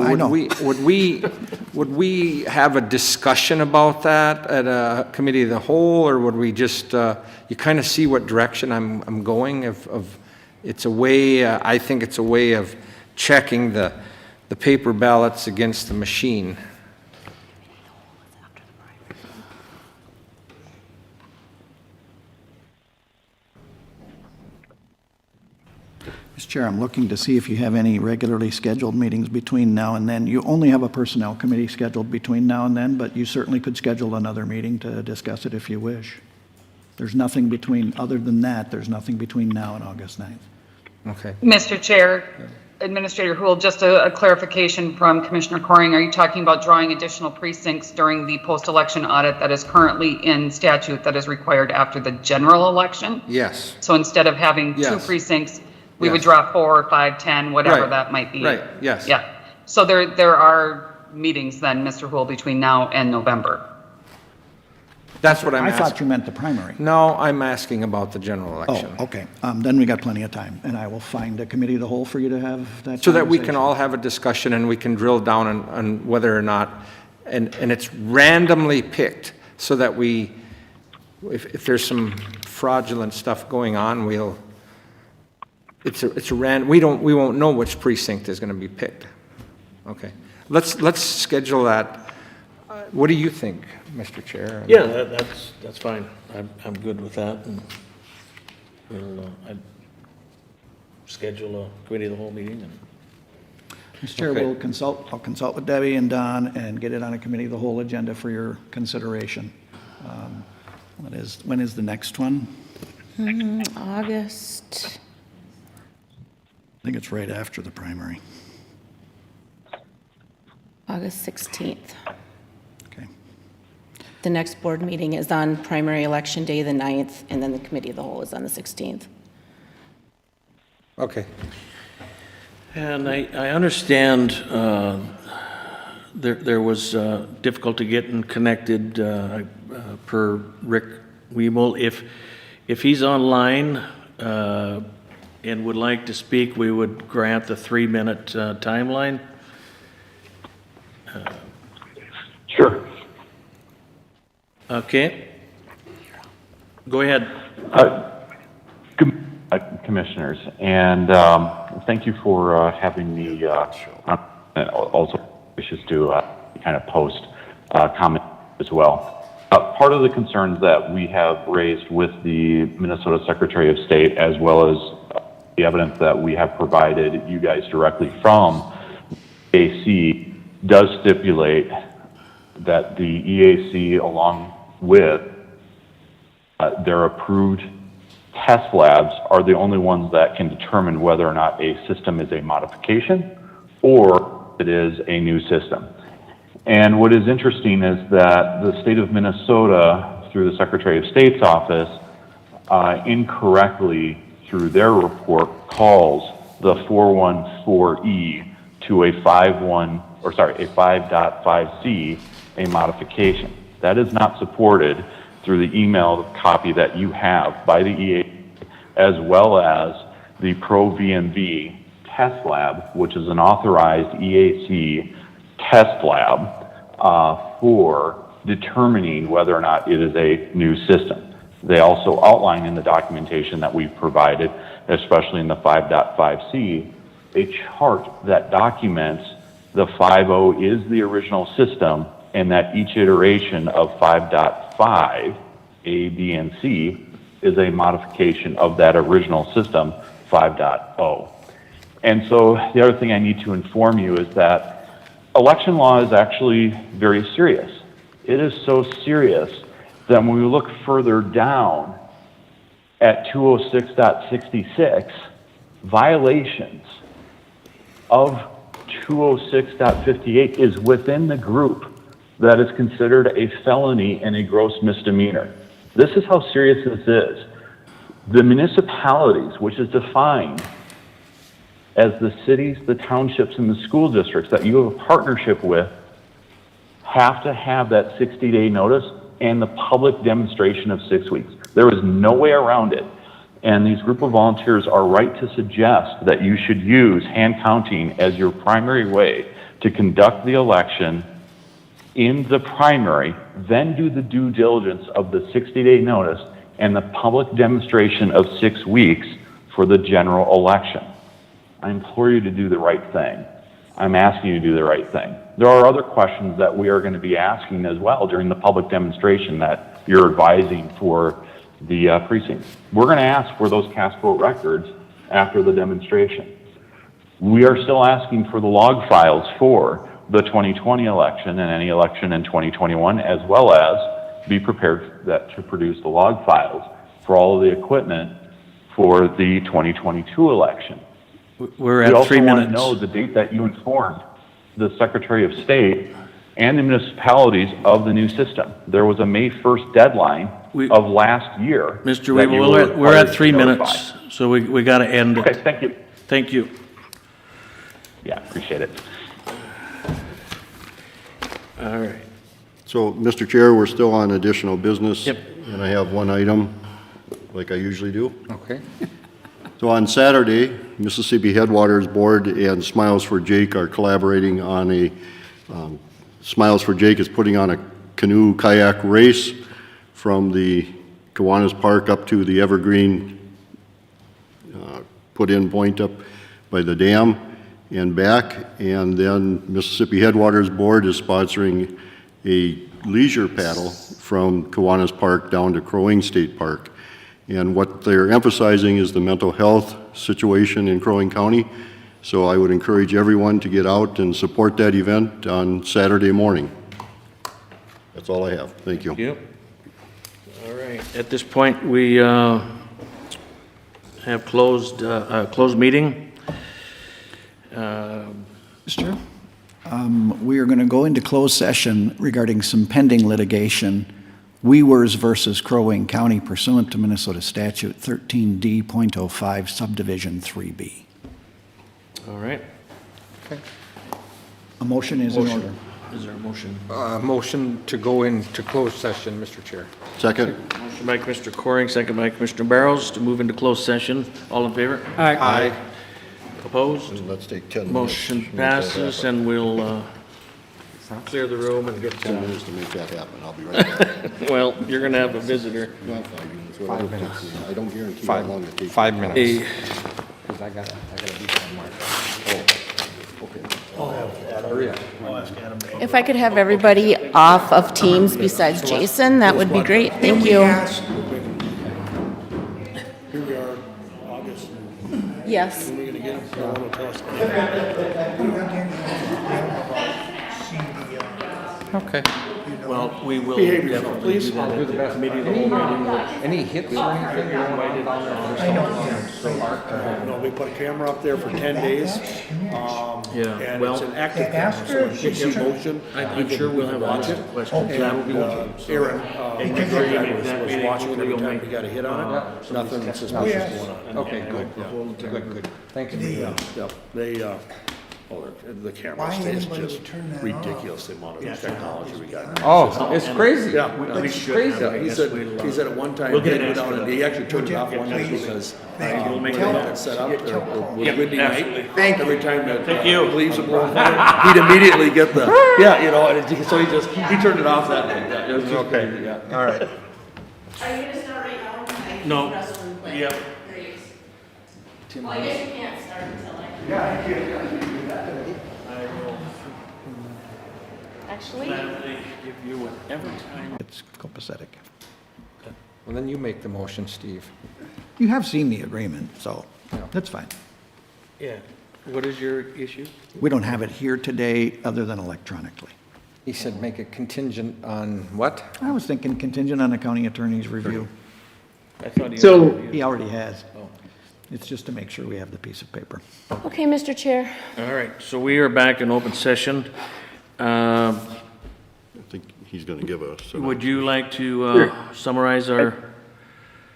would we have a discussion about that at a committee of the whole, or would we just, you kind of see what direction I'm going, it's a way, I think it's a way of checking the paper ballots against the machine. Mr. Chair, I'm looking to see if you have any regularly scheduled meetings between now and then. You only have a personnel committee scheduled between now and then, but you certainly could schedule another meeting to discuss it if you wish. There's nothing between, other than that, there's nothing between now and August 9th. Okay. Mr. Chair, Administrator Hool, just a clarification from Commissioner Coring. Are you talking about drawing additional precincts during the post-election audit that is currently in statute that is required after the general election? Yes. So instead of having 2 Yes. precincts, we Yes. would draw 4, 5, 10, whatever Right. that might be. Right, yes. Yeah. So there are meetings then, Mr. Hool, between now and November. That's what I'm I asking. thought you meant the primary. No, I'm asking about the general election. Oh, okay. Then we got plenty of time, and I will find a committee of the whole for you to have that So that we can conversation. all have a discussion and we can drill down on whether or not, and it's randomly picked, so that we, if there's some fraudulent stuff going on, we won't know which precinct is going to be picked. Okay. Let's schedule that. What do you think, Mr. Chair? Yeah, that's fine. I'm good with that. And we'll, I'd schedule a committee of the whole meeting. And Mr. Chair, Okay. I'll consult with Debbie and Don and get it on a committee of the whole agenda for your consideration. When is the next one? August. I think it's right after the primary. August 16th. Okay. The next board meeting is on primary election day, the 9th, and then the committee of the whole is on the 16th. Okay. And I understand there was difficulty getting connected per Rick Weeble. If he's online and would like to speak, we would grant the 3-minute timeline. Sure. Okay. Go ahead. Commissioners, and thank you for having me. Also, wishes to kind of post comment as well. Part of the concerns that we have raised with the Minnesota Secretary of State, as well as the evidence that we have provided you guys directly from EAC, does stipulate that the EAC, along with their approved test labs, are the only ones that can determine whether or not a system is a modification or it is a new system. And what is interesting is that the state of Minnesota, through the Secretary of State's office, incorrectly, through their report, calls the 414E to a 5.5C a modification. That is not supported through the email copy that you have by the EAC, as well as the ProVNV test lab, which is an authorized EAC test lab for determining whether or not it is a new system. They also outline in the documentation that we've provided, especially in the 5.5C, a chart that documents the 5.0 is the original system, and that each iteration of 5.5, A, B, and C, is a modification of that original system 5.0. And so the other thing I need to inform you is that election law is actually very serious. It is so serious that when we look further down at 206.66, violations of 206.58 is within the group that is considered a felony and a gross misdemeanor. This is how serious this is. The municipalities, which is defined as the cities, the townships, and the school districts that you have a partnership with, have to have that 60-day notice and the public demonstration of 6 weeks. There is no way around it. And these group of volunteers are right to suggest that you should use hand counting as your primary way to conduct the election in the primary, then do the due diligence of the 60-day notice and the public demonstration of 6 weeks for the general election. I implore you to do the right thing. I'm asking you to do the right thing. There are other questions that we are going to be asking as well during the public demonstration that you're advising for the precincts. We're going to ask for those cast vote records after the demonstration. We are still asking for the log files for the 2020 election and any election in 2021, as well as be prepared to produce the log files for all of the equipment for the 2022 election. We're at 3 minutes. We also want to know the date that you informed the Secretary of State and the municipalities of the new system. There was a May 1st deadline of last year. Mr. Weaver, we're at 3 minutes, so we got to end it. Okay, thank you. Thank you. Yeah, appreciate it. All right. So, Mr. Chair, we're still on additional business. Yep. And I have one item, like I usually do. Okay. So on Saturday, Mississippi Headwaters Board and Smiles for Jake are collaborating on a, Smiles for Jake is putting on a canoe kayak race from the Kiwanis Park up to the Evergreen put-in point up by the dam and back. And then Mississippi Headwaters Board is sponsoring a leisure paddle from Kiwanis Park down to Crow Wing State Park. And what they're emphasizing is the mental health situation in Crow Wing County. So I would encourage everyone to get out and support that event on Saturday morning. That's all I have. Thank you. Yep. All right. At this point, we have closed meeting. Mr. We are going to go into closed session regarding some pending litigation, Weavers versus Crow Wing County pursuant to Minnesota Statute 13D.05 Subdivision 3B. All right. Okay. A motion is in order. Is there a motion? Motion to go into closed session, Mr. Chair. Second. Motion by Commissioner Coring, second by Commissioner Barrows to move into closed session. All in favor? Aye. Opposed? And let's take 10 minutes. Motion passes, and we'll clear the room and get 10 minutes to make that happen. I'll be right back. Well, you're going to have a visitor. Not 5 minutes. whatever it takes me. I don't guarantee how long it takes. 5 minutes. A- Because I gotta be somewhere. Okay. If I could have everybody off of Teams besides Jason, that would be great. Thank you. Here we are, August. Yes. When are we gonna get Okay. Well, we will. Behave yourself, please. I'll do the best. Any hits or anything going on down there? No, we put a camera up there for 10 days. Yeah, And well- it's an active camera, so when it hits in motion, I'm sure we'll have watch lots it. of questions. That'll be one. Aaron, And make sure you make that was meeting watching it every you'll time make- we got a hit on it. Nothing suspicious going on. Okay, good. Thank you. Yep, they, the camera is just ridiculous, the amount of technology we got. Oh, it's crazy. Yeah, we it's should crazy. have it. He Yes, said, we'll, he said at one time, we'll he get had it to go down and he actually turned it off one day because We'll make we it had happen. it set up with Yep, windy absolutely. night. Every time that Thank you. leaves would blow, he'd immediately get the, yeah, you know, and so he turned it off that day. Yeah, it was just Okay. crazy, yeah. All right. Are you gonna start right now? No. Yep. Great. Well, I guess you can't start until like. I will Actually. gladly give you whatever time. It's copacetic. Well, then you make the motion, Steve. You have seen the agreement, so that's fine. Yeah. What is your issue? We don't have it here today other than electronically. He said make it contingent on what? I was thinking contingent on the county attorney's review. I thought you. So- He already has. It's just to make sure we have the piece of paper. Okay, Mr. Chair. All right, so we are back in open session. I think he's going to give us. Would you like to summarize our?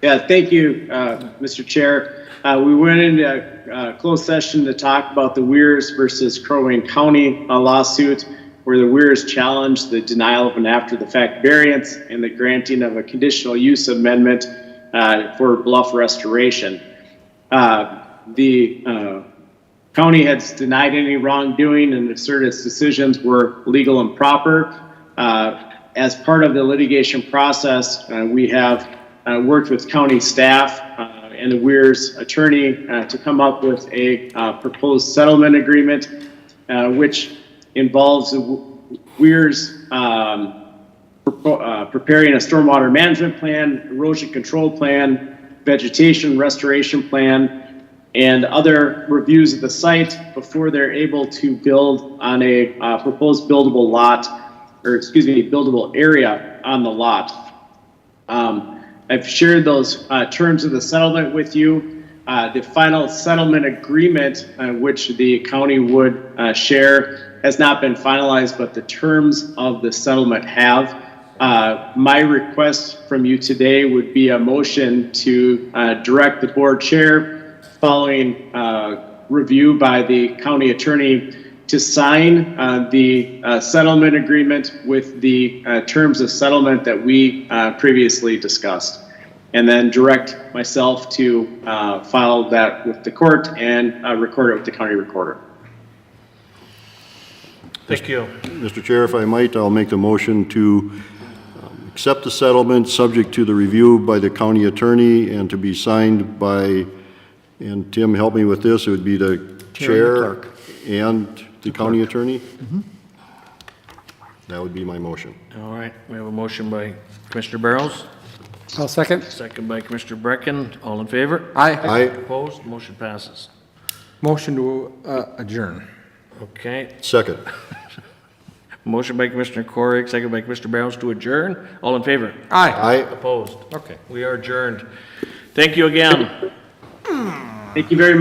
Yeah, thank you, Mr. Chair. We went into closed session to talk about the Weirs versus Crow Wing County lawsuit, where the Weirs challenged the denial of an after-the-fact variance and the granting of a conditional use amendment for bluff restoration. The county has denied any wrongdoing and asserted its decisions were legal and proper. As part of the litigation process, we have worked with county staff and the Weirs attorney to come up with a proposed settlement agreement, which involves the Weirs preparing a stormwater management plan, erosion control plan, vegetation restoration plan, and other reviews of the site before they're able to build on a proposed buildable lot, or excuse me, buildable area on the lot. I've shared those terms of the settlement with you. The final settlement agreement, which the county would share, has not been finalized, but the terms of the settlement have. My request from you today would be a motion to direct the board chair, following review by the county attorney, to sign the settlement agreement with the terms of settlement that we previously discussed, and then direct myself to file that with the court and record it with the county recorder. Thank you. Mr. Chair, if I might, I'll make the motion to accept the settlement subject to the review by the county attorney and to be signed by, and Tim, help me with this, it would be the chair and the county attorney? That would be my motion. All right, we have a motion by Commissioner Barrows. I'll second. Second by Commissioner Brecken. All in favor? Aye. Aye. Opposed? Motion passes. Motion to adjourn. Okay. Second. Motion by Commissioner Corrigan, second by Commissioner Barrows to adjourn. All in favor? Aye. Aye. Opposed? Okay, we are adjourned. Thank you again. Thank you very much.